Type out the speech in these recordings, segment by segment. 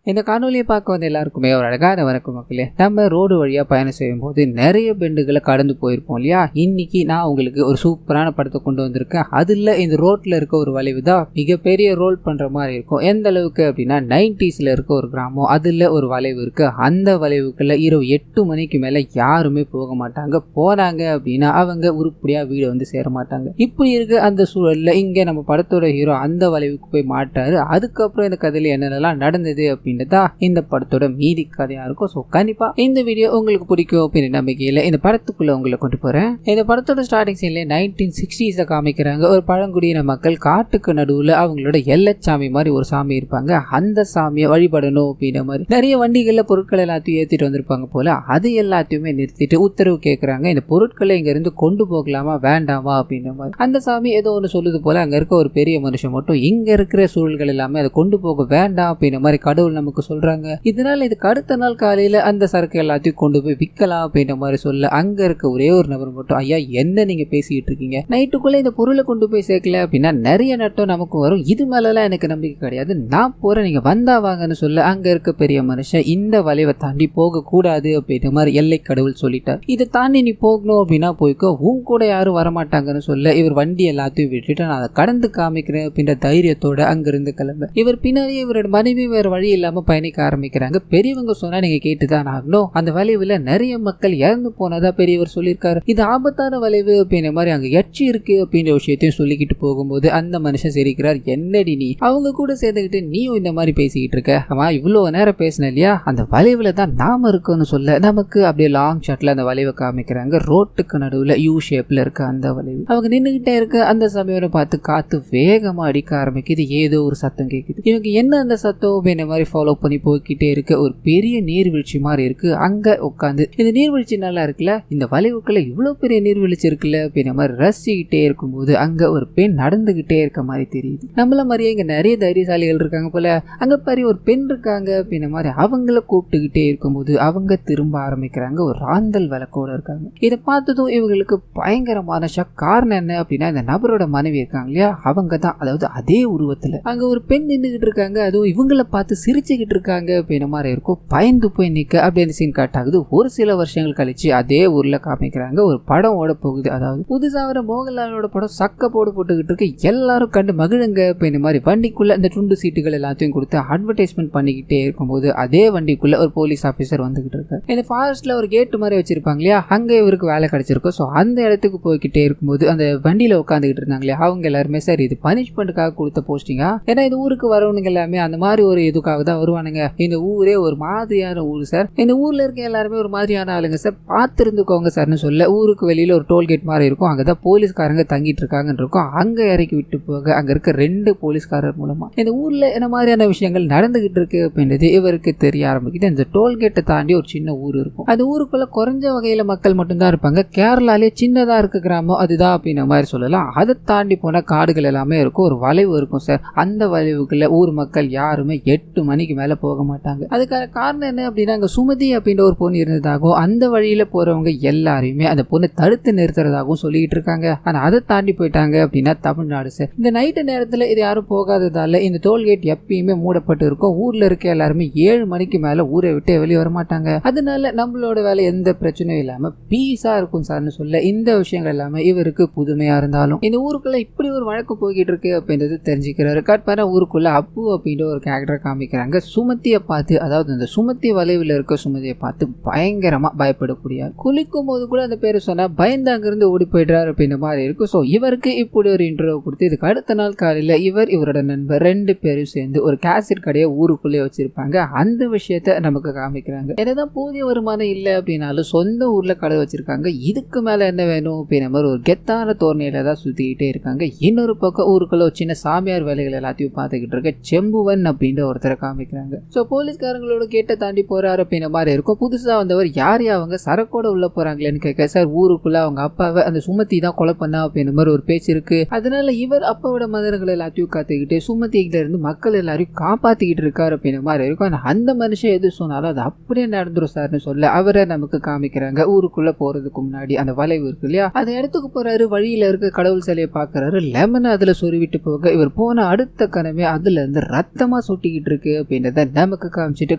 இந்த காணொலியை பார்க்க வந்த எல்லாருக்குமே ஒரு அழகான வணக்கம் மக்களே. நம்ம ரோடு வழியாக பயணம் செய்யும் போது நிறைய பெண்டுகளை கடந்து போயிருப்போம் இல்லையா. இன்னைக்கு நான் உங்களுக்கு ஒரு சூப்பரான படத்தை கொண்டு வந்திருக்கேன். அதில் இந்த ரோட்டில் இருக்க ஒரு வளைவு தான் மிகப்பெரிய ரோல் பண்ணுற மாதிரி இருக்கும். எந்த அளவுக்கு அப்படின்னா 90s இருக்க ஒரு கிராமம், அதில் ஒரு வளைவு இருக்குது. அந்த வளைவுக்குள்ள இரவு 8 மணிக்கு மேலே யாருமே போக மாட்டாங்க. போனாங்க அப்படின்னா அவங்க உருப்படியாக வீடு வந்து சேர மாட்டாங்க. இப்படி இருக்க அந்த சூழலில் இங்கே நம்ம படத்தோட ஹீரோ அந்த வளைவுக்கு போய் மாட்டாரு. அதுக்கப்புறம் இந்த கதையில் என்னென்னலாம் நடந்தது அப்படின்னு இந்த படத்தோட மீதி கதையா இருக்கும். சோ கண்டிப்பா இந்த வீடியோ உங்களுக்கு பிடிக்கும் அப்படின்னு நம்பிக்கையில இந்த படத்துக்குள்ள உங்களை கொண்டு போறேன். இந்த படத்தோட ஸ்டார்டிங் சீன்ல 1960s காமிக்கிறாங்க. ஒரு பழங்குடியின மக்கள் காட்டுக்கு நடுவுல அவங்களோட எல்லச்சாமி மாதிரி ஒரு சாமி இருப்பாங்க. அந்த சாமியை வழிபடணும் அப்படின்ற மாதிரி நிறைய வண்டிகள்ல பொருட்கள் எல்லாத்தையும் ஏற்றிட்டு வந்திருப்பாங்க போல. அது எல்லாத்தையுமே நிறுத்திட்டு உத்தரவு கேட்கறாங்க. இந்த பொருட்களை இங்க இருந்து கொண்டு போகலாமா வேண்டாமா அப்படின்ற மாதிரி. அந்த சாமி ஏதோ ஒன்று சொல்லுது போல. அங்க இருக்க ஒரு பெரிய மனுஷன் மட்டும் இங்க இருக்கிற சூழல்கள் எல்லாமே அதை கொண்டு போக வேண்டாம் அப்படின்ற மாதிரி கடவுள் நமக்கு சொல்றாங்க. இதனால இதுக்கு அடுத்த நாள் காலையில அந்த சரக்கு எல்லாத்தையும் கொண்டு போய் விற்கலாம் அப்படின்ற மாதிரி சொல்ல அங்க இருக்க ஒரே ஒரு நபர் மட்டும், ஐயா என்ன நீங்க பேசிட்டு இருக்கீங்க, நைட்டுக்குள்ள இந்த பொருளை கொண்டு போய் சேர்க்கல அப்படின்னா நிறைய நட்டம் நமக்கு வரும், இது மேலாம் எனக்கு நம்பிக்கை கிடையாது, நான் போறேன், நீங்க வந்தா வாங்கன்னு சொல்ல அங்க இருக்க பெரிய மனுஷன் இந்த வளைவை தாண்டி போக கூடாது அப்படின்ற மாதிரி எல்லை கடவுள் சொல்லிட்டார். இதை தாண்டி நீ போகணும் அப்படின்னா போய்க்கோ, உன் கூட யாரும் வரமாட்டாங்கன்னு சொல்ல இவர் வண்டி எல்லாத்தையும் விட்டுட்டு நான் அதை கடந்து காமிக்கிறேன் அப்படின்ற தைரியத்தோட அங்கிருந்து கிளம்ப இவர் பின்னாடி இவரோட மனைவி வேற வழி இல்லாம பயணிக்க ஆரம்பிக்கிறாங்க. பெரியவங்க சொன்னா நீங்க கேட்டுதான் ஆகணும். அந்த வளைவுல நிறைய மக்கள் இறந்து போனதா பெரியவர் சொல்லியிருக்காரு. இது ஆபத்தான வளைவு அப்படின்ற மாதிரி அங்க எச்சி இருக்கு அப்படின்ற விஷயத்தையும் சொல்லிக்கிட்டு போகும்போது அந்த மனுஷன் சிரிக்கிறார். என்னடி நீ அவங்க கூட சேர்ந்துக்கிட்டு நீயும் இந்த மாதிரி பேசிக்கிட்டு இருக்க, அவன் இவ்வளவு நேரம் பேசின இல்லையா, அந்த வளைவுல தான் நாம இருக்கோம்னு சொல்ல நமக்கு அப்படியே லாங் ஷாட்ல அந்த வளைவை காமிக்கிறாங்க. ரோட்டுக்கு நடுவுல யூ ஷேப்ல இருக்க அந்த வளைவு. அவங்க நின்றுகிட்டே இருக்க அந்த சமயம் பார்த்து காத்து வேகமா அடிக்க ஆரம்பிக்குது. ஏதோ ஒரு சத்தம் கேட்குது. இவங்க என்ன அந்த சத்தம் அப்படின்ற மாதிரி ஃபாலோ பண்ணி போய்கிட்டே இருக்க ஒரு பெரிய நீர்வீழ்ச்சி மாதிரி இருக்கு. அங்க உட்காந்து இந்த நீர்வீழ்ச்சி நல்லா இருக்குல்ல, இந்த வளைவுக்குள்ள இவ்வளவு பெரிய நீர்வீழ்ச்சி இருக்குல்ல அப்படின்ற மாதிரி ரசிக்கிட்டே இருக்கும்போது அங்க ஒரு பெண் நடந்துகிட்டே இருக்க மாதிரி தெரியுது. நம்மள மாதிரியே இங்க நிறைய தைரியசாலிகள் இருக்காங்க போல. அங்க பாரு ஒரு பெண் இருக்காங்க அப்படின்ற மாதிரி அவங்கள கூப்பிட்டுக்கிட்டே இருக்கும்போது அவங்க திரும்ப ஆரம்பிக்கிறாங்க. ஒரு ராந்தல் விளக்கோட இருக்காங்க. இதை பார்த்ததும் இவங்களுக்கு பயங்கரமான ஷாக். காரணம் என்ன அப்படின்னா இந்த நபரோட மனைவி இருக்காங்க இல்லையா, அவங்க தான், அதாவது அதே உருவத்துல அங்க ஒரு பெண் நின்றுகிட்டு இருக்காங்க. அதுவும் இவங்களை பார்த்து சிரிச்சுக்கிட்டு இருக்காங்க அப்படின்ற மாதிரி இருக்கும். பயந்து போய் நிக்க அப்படின்னு சீன் காட்டாகுது. ஒரு சில வருஷங்கள் கழிச்சு அதே ஊர்ல காமிக்கிறாங்க. ஒரு படம் ஓட போகுது. அதாவது புதுசா வர மோகன்லாலோட படம் சக்க போட்டுக்கிட்டு இருக்கு. எல்லாரும் கண்டு மகிழுங்க அப்படின்ற மாதிரி வண்டிக்குள்ள இந்த துண்டு சீட்டுகள் எல்லாத்தையும் கொடுத்து அட்வர்டைஸ்மெண்ட் பண்ணிக்கிட்டே இருக்கும்போது அதே வண்டிக்குள்ள ஒரு போலீஸ் ஆபீசர் வந்துகிட்டு இருக்காரு. இந்த ஃபாரஸ்ட்ல ஒரு கேட் மாதிரி வச்சிருப்பாங்க இல்லையா, அங்க இவருக்கு வேலை கிடைச்சிருக்கும். ஸோ அந்த இடத்துக்கு போய்கிட்டே இருக்கும்போது அந்த வண்டியில உட்காந்துக்கிட்டு இருந்தாங்க இல்லையா, அவங்க எல்லாருமே சார் இது பனிஷ்மெண்ட்டுக்காக கொடுத்த போஸ்டிங்கா, ஏன்னா இந்த ஊருக்கு வரவனுங்க எல்லாமே அந்த மாதிரி ஒரு இதுக்காக தான் வருவானுங்க. இந்த ஊரே ஒரு மாதிரியான ஊர் சார், இந்த ஊர்ல இருக்க எல்லாருமே ஒரு மாதிரியான ஆளுங்க சார், பார்த்து இருந்துக்கோங்க சார்னு சொல்ல ஊருக்கு வெளியில ஒரு டோல்கேட் மாதிரி இருக்கும். அங்கதான் போலீஸ்காரங்க தங்கிட்டு இருக்காங்கன்னு இருக்கும். அங்க இறக்கி விட்டு போக அங்க இருக்க 2 போலீஸ்காரர் மூலமா இந்த ஊர்ல என்ன மாதிரியான விஷயங்கள் நடந்துகிட்டு இருக்கு அப்படின்றது இவருக்கு தெரிய ஆரம்பிக்குது. இந்த டோல்கேட்டை தாண்டி ஒரு சின்ன ஊர் இருக்கும். அந்த ஊருக்குள்ள குறைஞ்ச வகையில மக்கள் மட்டும்தான் இருப்பாங்க. கேரளாலே சின்னதா இருக்க கிராமம் அதுதான் அப்படின்ற மாதிரி சொல்லலாம். அதை தாண்டி போன காடுகள் எல்லாமே இருக்கும். ஒரு வளைவு இருக்கும் சார். அந்த வளைவுக்குள்ள ஊர் மக்கள் யாருமே 8 மணிக்கு மேல போக மாட்டாங்க. அதுக்கான காரணம் என்ன அப்படின்னா அங்க சுமதி அப்படின்ற ஒரு பொண்ணு இருந்ததாகவும் அந்த வழியில போறவங்க எல்லாரையுமே அந்த பொண்ணை தடுத்து நிறுத்துறதாகவும் சொல்லிட்டு இருக்காங்க. ஆனா அதை தாண்டி போயிட்டாங்க அப்படின்னா தமிழ்நாடு சார். இந்த நைட்டு நேரத்துல இது யாரும் போகாததால இந்த டோல்கேட் எப்பயுமே மூடப்பட்டு இருக்கும். ஊர்ல இருக்க எல்லாருமே 7 மணிக்கு மேல ஊரை விட்டு வெளியே வர மாட்டாங்க. அதனால நம்மளோட வேலை எந்த பிரச்சனையும் இல்லாம பீஸா இருக்கும் சார்னு சொல்ல இந்த விஷயங்கள் எல்லாமே இவருக்கு புதுமையா இருந்தாலும் இந்த ஊருக்குள்ள இப்படி ஒரு வழக்கு போய்கிட்டு இருக்கு அப்படின்றது தெரிஞ்சுக்கிறாரு. கட் பண்ண ஊருக்குள்ள அப்பு அப்படின்ற ஒரு கேரக்டர் காமிக்கிறாங்க. சுமத்தியை பார்த்து, அதாவது அந்த சுமத்தி வளைவில் இருக்க சுமதியை பார்த்து பயங்கரமா பயப்படக்கூடிய, குளிக்கும் போது கூட அந்த பேரை சொன்னா பயந்து அங்கிருந்து ஓடி போயிடுறாரு அப்படின்ற மாதிரி இருக்கும். ஸோ இவருக்கு இப்படி ஒரு இன்டர்வியூ கொடுத்து இதுக்கு அடுத்த நாள் காலையில இவரோட நண்பர் 2 பேரும் சேர்ந்து ஒரு கேசட் கடையை ஊருக்குள்ளே வச்சிருப்பாங்க. அந்த விஷயத்த நமக்கு காமிக்கிறாங்க. என்னதான் போதிய வருமானம் இல்லை அப்படின்னாலும் சொந்த ஊர்ல கடை வச்சிருக்காங்க. இதுக்கு மேல என்ன வேணும் அப்படின்ற மாதிரி ஒரு கெத்தான தோரணையில தான் சுத்திக்கிட்டே இருக்காங்க. இன்னொரு பக்கம் ஊருக்குள்ள ஒரு சின்ன சாமியார் வேலைகள் எல்லாத்தையும் பார்த்துக்கிட்டு இருக்க செம்புவன் அப்படின்ற ஒருத்தரை காமிக்கிறாங்க. ஸோ போலீஸ்காரங்களோட கேட்டை தாண்டி போறாரு அப்படின்ற மாதிரி இருக்கும். புதுசா வந்தவர் யார் அவங்க சரக்கோட உள்ள போறாங்களேன்னு கேட்க, சார் ஊருக்குள்ள அவங்க அப்பாவை அந்த சுமதி தான் கொலை பண்ணா அப்படின்ற மாதிரி ஒரு பேச்சு இருக்கு. அதனால இவர் அப்பாவோட மதர்கள் எல்லாத்தையும் காத்துக்கிட்டு சுமதிகிட்ட இருந்து மக்கள் எல்லாரையும் காப்பாத்திக்கிட்டு இருக்காரு அப்படின்ற மாதிரி இருக்கும். அந்த மனுஷன் எது சொன்னாலும் அது அப்படியே நடந்துரும் சார்னு சொல்ல அவரை நமக்கு காமிக்கிறாங்க. ஊருக்குள்ள போறதுக்கு முன்னாடி அந்த வளைவு இருக்கு இல்லையா, அந்த இடத்துக்கு போறாரு. வழியில இருக்க கடவுள் சிலையை பாக்குறாரு. லெமன் அதுல சொருவிட்டு போக இவர் போன அடுத்த கனவே அதுல இருந்து ரத்தமா சொட்டிக்கிட்டு இருக்கு அப்படின்றத நமக்கு காமிச்சிட்டு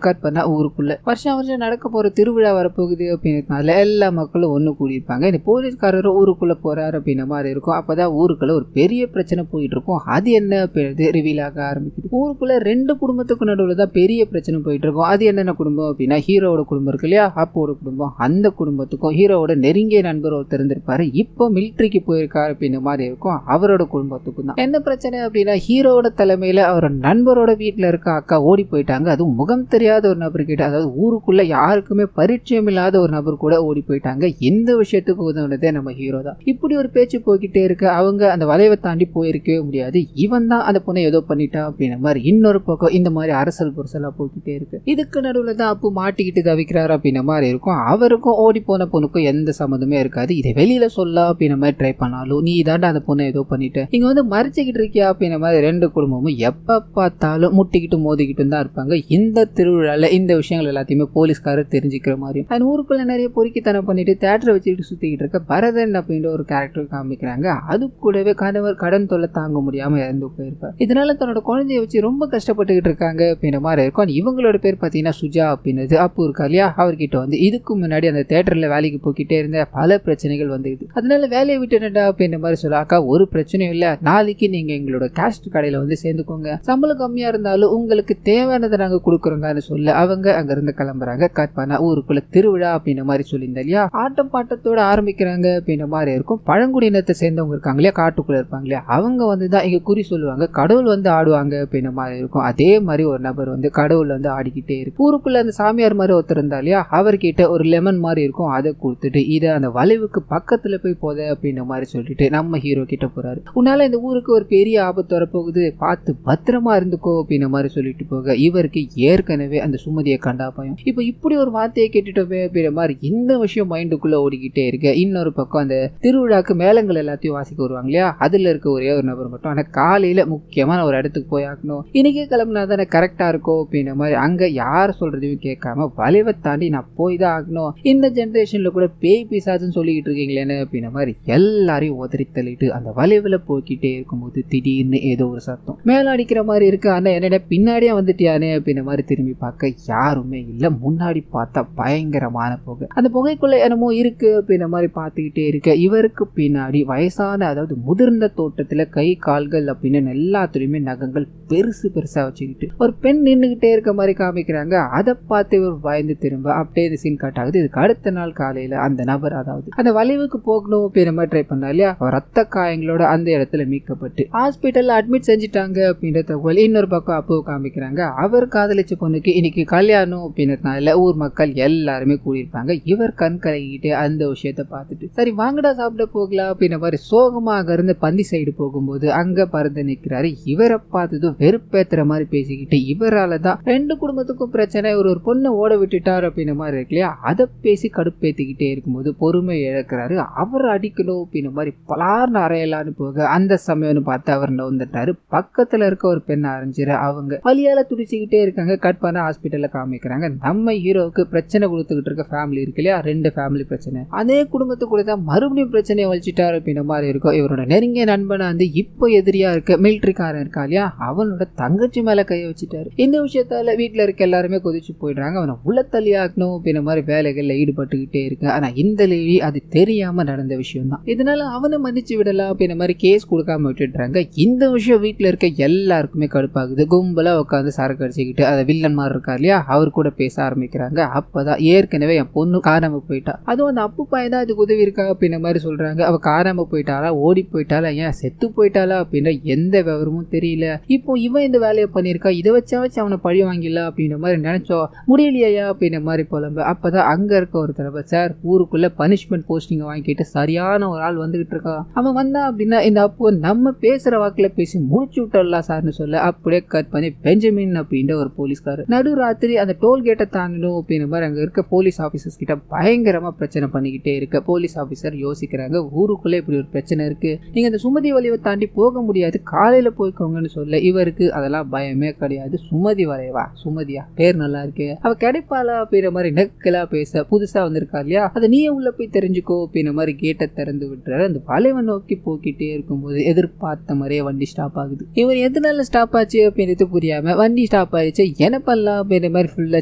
கட் பண்ணா ஊருக்குள்ள வருஷம் வருஷம் நடக்க போற திருவிழா வரப்போகுது அப்படின்றதுனால எல்லா மக்களும் ஒண்ணு கூடியிருப்பாங்க. இந்த போலீஸ்காரரும் ஊருக்குள்ள போறாரு அப்படின்ற மாதிரி இருக்கும். அப்பதான் ஊருக்குள்ள ஒரு பெரிய பிரச்சனை போயிட்டு இருக்கும். அது என்ன அப்படின்றது ரிவீல் ஆக ஆரம்பிக்குது. ஊருக்குள்ள ரெண்டு குடும்பத்துக்கு நடுவில் தான் பெரிய பிரச்சனை போயிட்டு இருக்கும். அது என்னென்ன குடும்பம் அப்படின்னா ஹீரோவோட குடும்பம் இருக்கு இல்லையா, அப்பாவோட குடும்பம். அந்த குடும்பத்துக்கும் ஹீரோவோட நெருங்கிய நண்பர் ஒருத்தர் இருந்திருப்பாரு, இப்போ மிலிட்ரிக்கு போயிருக்காரு அப்படின்ற மாதிரி இருக்கும். அவரோட குடும்பத்துக்கும் தான் என்ன பிரச்சனை அப்படின்னா ஹீரோவோட தலைமையில அவரோட நண்பரோட வீட்டுல இருக்க அக்கா ஓடி போயிட்டாங்க. அதுவும் முகம் தெரியாத ஒரு நபர் கிட்ட, அதாவது ஊருக்குள்ள யாருக்குமே பரிச்சயம் இல்லாத ஒரு நபர் கூட ஓடி போயிட்டாங்க. இந்த விஷயத்துக்கு உதவுனதே நம்ம ஹீரோ தான். இப்படி ஒரு பேச்சு போய்கிட்டே இருக்கு. அவங்க அந்த வளைவை தாண்டி போயிருக்கவே முடியாது. இவன் தான் அந்த பொண்ணை ஏதோ பண்ணிட்டான் அப்படின்ற மாதிரி இன்னொரு பக்கம் இந்த மாதிரி அரசல் புரசலா போய்கிட்டே இருக்கு. இதுக்கு நடுவுல தான் அப்பு மாட்டிக்கிட்டு தவிக்கிறாரு அப்படின்ற மாதிரி இருக்கும். அவருக்கும் ஓடி போன பொண்ணுக்கும் எந்த சம்மந்தமே இருக்காது. இதை வெளியில சொல்ல அப்படின்ற மாதிரி ட்ரை பண்ணாலும் நீ தாண்டா அந்த பொண்ணை ஏதோ பண்ணிட்டு இங்க வந்து மறைச்சிக்கிட்டு இருக்கியா அப்படின்ற மாதிரி ரெண்டு குடும்பமும் எப்ப பார்த்தாலும் முட்டிக்கிட்டு மோதிக்கிட்டு தான் இருப்பாங்க. இந்த திருவிழால இந்த விஷயங்கள் எல்லாத்தையுமே போலீஸ்காரர் தெரிஞ்சுக்கிற மாதிரியும் அந்த ஊருக்குள்ள நிறைய பொறுக்கித்தனம் பண்ணிட்டு தேட்டரை வச்சுக்கிட்டு சுத்திக்கிட்டு இருக்க பரதன் அப்படின்ற ஒரு கேரக்டர் காமிக்கிறாங்க. அது கூடவே கணவர் கடன் தொல்லை தாங்க முடியாம இறந்து போயிருப்பார். இதனால தன்னோட குழந்தைய வச்சு ரொம்ப கஷ்டப்பட்டுக்கிட்டு இருக்காங்க அப்படின்ற மாதிரி இருக்கும். இவங்களோட பேர் பார்த்தீங்கன்னா சுஜா அப்படின்றது அப்பு இருக்கா இல்லையா, அவர்கிட்ட வந்து இதுக்கு முன்னாடி அந்த தேட்டர்ல வேலைக்கு போய்கிட்டே இருந்த பல பிரச்சனைகள் வந்துடுது. அதனால வேலையை விட்டுட்டா அப்படின்ற மாதிரி சொல்ல, அக்கா ஒரு பிரச்சனையும் இல்லை, நாளைக்கு நீங்க எங்களோட கேஸ்ட் கடையில வந்து சேர்ந்துக்கோங்க, சம்பளம் கம்மியா இருந்தாலும் உங்களுக்கு தேவையானதை நாங்க கொடுக்குறோங்கன்னு சொல்ல அவங்க அங்க இருந்து கிளம்புறாங்க. கட் பண்ணா ஊருக்குள்ள திருவிழா அப்படின்ற மாதிரி சொல்லியிருந்தா இல்லையா, ஆட்டம் பாட்டத்தோட ஆரம்பிக்கிறாங்க அப்படின்ற மாதிரி இருக்கும். பழங்குடியினத்தை சேர்ந்தவங்க இருக்காங்க இல்லையா, காட்டுக்குள்ள இருப்பாங்க இல்லையா, அவங்க வந்து தான் இங்க குறி சொல்லுவாங்க, கடவுள் வந்து ஆடுவாங்க அப்படின்ற மாதிரி இருக்கும். அதே மாதிரி ஒரு நபர் வந்து கடவுள் வந்து ஆடிக்கிட்டே இருக்கு. ஊருக்குள்ள அந்த சாமியார் மாதிரி ஒருத்தர் இருந்தா இல்லையா, அவர்கிட்ட ஒரு லெமன் மாதிரி இருக்கும், அதை கொடுத்துட்டு இதை அந்த வளைவுக்கு பக்கத்துல போய் போத அப்படின்ற மாதிரி சொல்லிட்டு நம்ம ஹீரோ கிட்ட போறாரு. உன்னால இந்த ஊருக்கு ஒரு பெரிய ஆபத்து வரப்போகுது, பார்த்து பத்திரமா இருந்துக்கோ அப்படின்ற மாதிரி சொல்லிட்டு போக இவருக்கு ஏற்கனவே அந்த சுமதியை கண்டா பயம். இப்போ இப்படி ஒரு வார்த்தையை கேட்டுட்டோமே அப்படின்ற மாதிரி இந்த விஷயம் மைண்டுக்குள்ள ஓடிக்கிட்டே இருக்கு. இன்னொரு பக்கம் அந்த திருவிழாக்கு மேளங்கள் எல்லாத்தையும் வாசிக்க வருவாங்க இல்லையா, அதுல இருக்க ஒரே ஒரு நபர் மட்டும் ஆனா காலையில முக்கியமான ஒரு இடத்துக்கு போய் ஆகணும், இன்னைக்கே கிளம்புனா தானே கரெக்டா இருக்கும் அப்படின்ற மாதிரி அங்க யார் சொல்றதையும் கேட்காம வளைவை தாண்டி நான் போய் தான் ஆகணும், இந்த ஜென்ரேஷன்ல கூட பேய் பிசாசுன்னு சொல்லிக்கிட்டு இருக்கீங்களேன்னு அப்படின்ற மாதிரி எல்லாரையும் உதறி தள்ளிட்டு அந்த வளைவுல போய்கிட்டே இருக்கும்போது திடீர்னு ஏதோ ஒரு சத்தம் மேல அடிக்கிற மாதிரி இருக்கு. ஆனா என்னடா பின்னாடியே வந்துட்டியானே அப்படின்ற மாதிரி திரும்பி பார்க்க யாருமே இல்ல. முன்னாடி பார்த்தா பயங்கரமான புகை, அந்த புகைக்குள்ள என்னமோ இருக்கு அப்படின்ற மாதிரி பார்த்துக்கிட்டே இருக்க இவருக்கு பின்னாடி வயசான அதாவது முதிர்ந்த தோட்டத்துல கை கால்கள் அப்படின்னு எல்லாத்துலயுமே நகங்கள் பெருசு பெருசா வச்சுக்கிட்டு ஒரு பெண் நின்றுகிட்டே இருக்க மாதிரி காமிக்கிறாங்க. அதை பார்த்து இவர் பயந்து திரும்ப அப்படியே இந்த சீன் கட் ஆகுது. இதுக்கு அடுத்த நாள் காலையில அந்த நபர் அதாவது அந்த வளைவுக்கு போகணும் அப்படின்ற மாதிரி ட்ரை பண்ணா இல்லையா, ரத்த காயங்களோட அந்த இடத்துல மீட்கப்பட்டு ஹாஸ்பிட்டல்ல அட்மிட் செஞ்சுட்டாங்க அப்படின்ற தகவல் இன்னொரு பக்கம் அப்போ காமிக்கிறாங்க. அவர் காதலிச்ச பொண்ணுக்கு இன்னைக்கு கல்யாணம் அப்படின்றதுனால ஊர் மக்கள் எல்லாருமே கூடியிருப்பாங்க. இவர் கண் கலகிட்டு அந்த விஷயத்த பார்த்துட்டு சரி வாங்கடா சாப்பிட போகலாம் அப்படின்ற மாதிரி சோகமாக இருந்து பந்தி சைடு போகும்போது அங்க பறந்து நிற்கிறாரு. இவரை பார்த்ததும் வெறுப்பேத்துற மாதிரி பேசிக்கிட்டு இவரால தான் ரெண்டு குடும்பத்துக்கும் பிரச்சனை, ஒரு பொண்ணை ஓட விட்டுட்டார் அப்படின்ற மாதிரி இருக்கு இல்லையா, அதை பேசி கடுப்பேத்திக்கிட்டே இருக்கும்போது பொறுமை இழக்கிறாரு. அவர் அடிக்கணும் அப்படின்ற மாதிரி பலார்னு அறையலான்னு போக அந்த சமயம்னு பார்த்து அவர் வந்துட்டாரு. பக்கத்துல இருக்க ஒரு பெண் அரைஞ்சிரு அவங்க வலியால துடிச்சுக்கிட்டே இருக்காங்க. கட் பண்ண ஹாஸ்பிட்டல்ல காமிக்கிறாங்க. நம்ம ஹீரோவுக்கு பிரச்சனை கொடுத்துக்கிட்டு இருக்க ஃபேமிலி இருக்கு இல்லையா, ரெண்டு ஃபேமிலி பிரச்சனை, அதே குடும்பத்து கூட தான் மறுபடியும் பிரச்சனையை வச்சுட்டாரு அப்படின்ற மாதிரி இருக்கும். இவரோட நெருங்கிய நண்பனை வந்து இப்போ எதிரியா இருக்க மிலிட்ரிக்காரன் இருக்கா இல்லையா, அவனோட தங்கச்சி மேல கையை வச்சுட்டாரு. இந்த விஷயத்தால வீட்டுல இருக்க எல்லாருமே கொதிச்சு போயிடுறாங்க. அவனை உள்ள தள்ளியாக்கணும் அப்படின்ற மாதிரி வேலைகள்ல ஈடுபட்டுக்கிட்டே இருக்கு. ஆனா இந்த லேடி அது தெரியாம நடந்த விஷயம் தான், இதனால அவனை மன்னிச்சு விடலாம் அப்படின்ற மாதிரி கேஸ் கொடுக்காம விட்டுடுறாங்க. இந்த விஷயம் வீட்டுல இருக்க எல்லாருக்குமே கடுப்பாகுது. கும்பலா உட்காந்து சரக்கு அடிச்சுக்கிட்டு அதை வில்லன் மாதிரி இருக்கா இல்லையா, அவர் கூட பேச ஆரம்பிக்கிறாங்க. அப்பதான் ஏற்கனவே என் பொண்ணு காணாம போயிட்டா, அதுவும் அந்த அப்பு பையன் தான் அதுக்கு உதவி இருக்கா அப்படின்ற மாதிரி சொல்றாங்க. அவ காணாம போயிட்டாளா, ஓடி போயிட்டாளா, ஏன் செத்து போயிட்டாளா அப்படின்ற எந்த விவரமும் தெரியல. இப்போ இவன் இந்த வேலையை பண்ணிருக்கா, இதை வச்சு அவனை பழி வாங்கிடலாம் அப்படின்ற மாதிரி நினைச்சோம், முடியலையா அப்படின்ற மாதிரி புலம்ப. அப்பதான் அங்க இருக்க ஒரு தடவை சார் ஊருக்குள்ள பனிஷ்மெண்ட் போஸ்டிங் வாங்கிட்டு சரியான ஒரு ஆள் வந்துகிட்டு இருக்கான், அவன் வந்தா அப்படின்னா இந்த அப்பு நம்ம பேசுற வாக்குல பேசி முடிச்சு விட்டுடலாம் சார்னு சொல்ல அப்படியே கட் பண்ணி பெஞ்சமின் அப்படின்ற ஒரு போலீஸ்காரர் நடு ராத்திரி அந்த டோல்கேட்டை தாண்டணும் அப்படின்ற மாதிரி அங்க இருக்க போலீஸ் ஆபீசர்ஸ் கிட்ட பயங்கரமா பிரச்சனை பண்ணிக்கிட்டே இருக்க போலீஸ் ஆபீசர் யோசிக்கிறாங்க, ஊருக்குள்ள இப்படி ஒரு பிரச்சனை இருக்கு, நீங்க அந்த சுமதி வளைவை தாண்டி போக முடியாது, காலையில போய்க்கோங்கன்னு சொல்ல இவருக்கு அதெல்லாம் பயமே கிடையாது. சுமதி வளைவா, சுமதியா பேர் நல்லா இருக்கு, அவ கிடைப்பாளா அப்படின்ற மாதிரி நெக்கலா பேச புதுசா வந்திருக்கா இல்லையா, அதை நீயே உள்ள போய் தெரிஞ்சுக்கோ அப்படின்ற மாதிரி கேட்டை திறந்து விட்டுறாரு. அந்த வளைவை நோக்கி போக்கிட்டே இருக்கும்போது எதிர்பார்த்த மாதிரியே வண்டி ஸ்டாப் ஆகுது. இவர் எதனால ஸ்டாப் ஆச்சு அப்படின்றது புரியாம வண்டி வண்டி ஸ்டாப் ஆயிடுச்சு, என்ன பண்ணலாம் அப்படின்ற மாதிரி ஃபுல்லா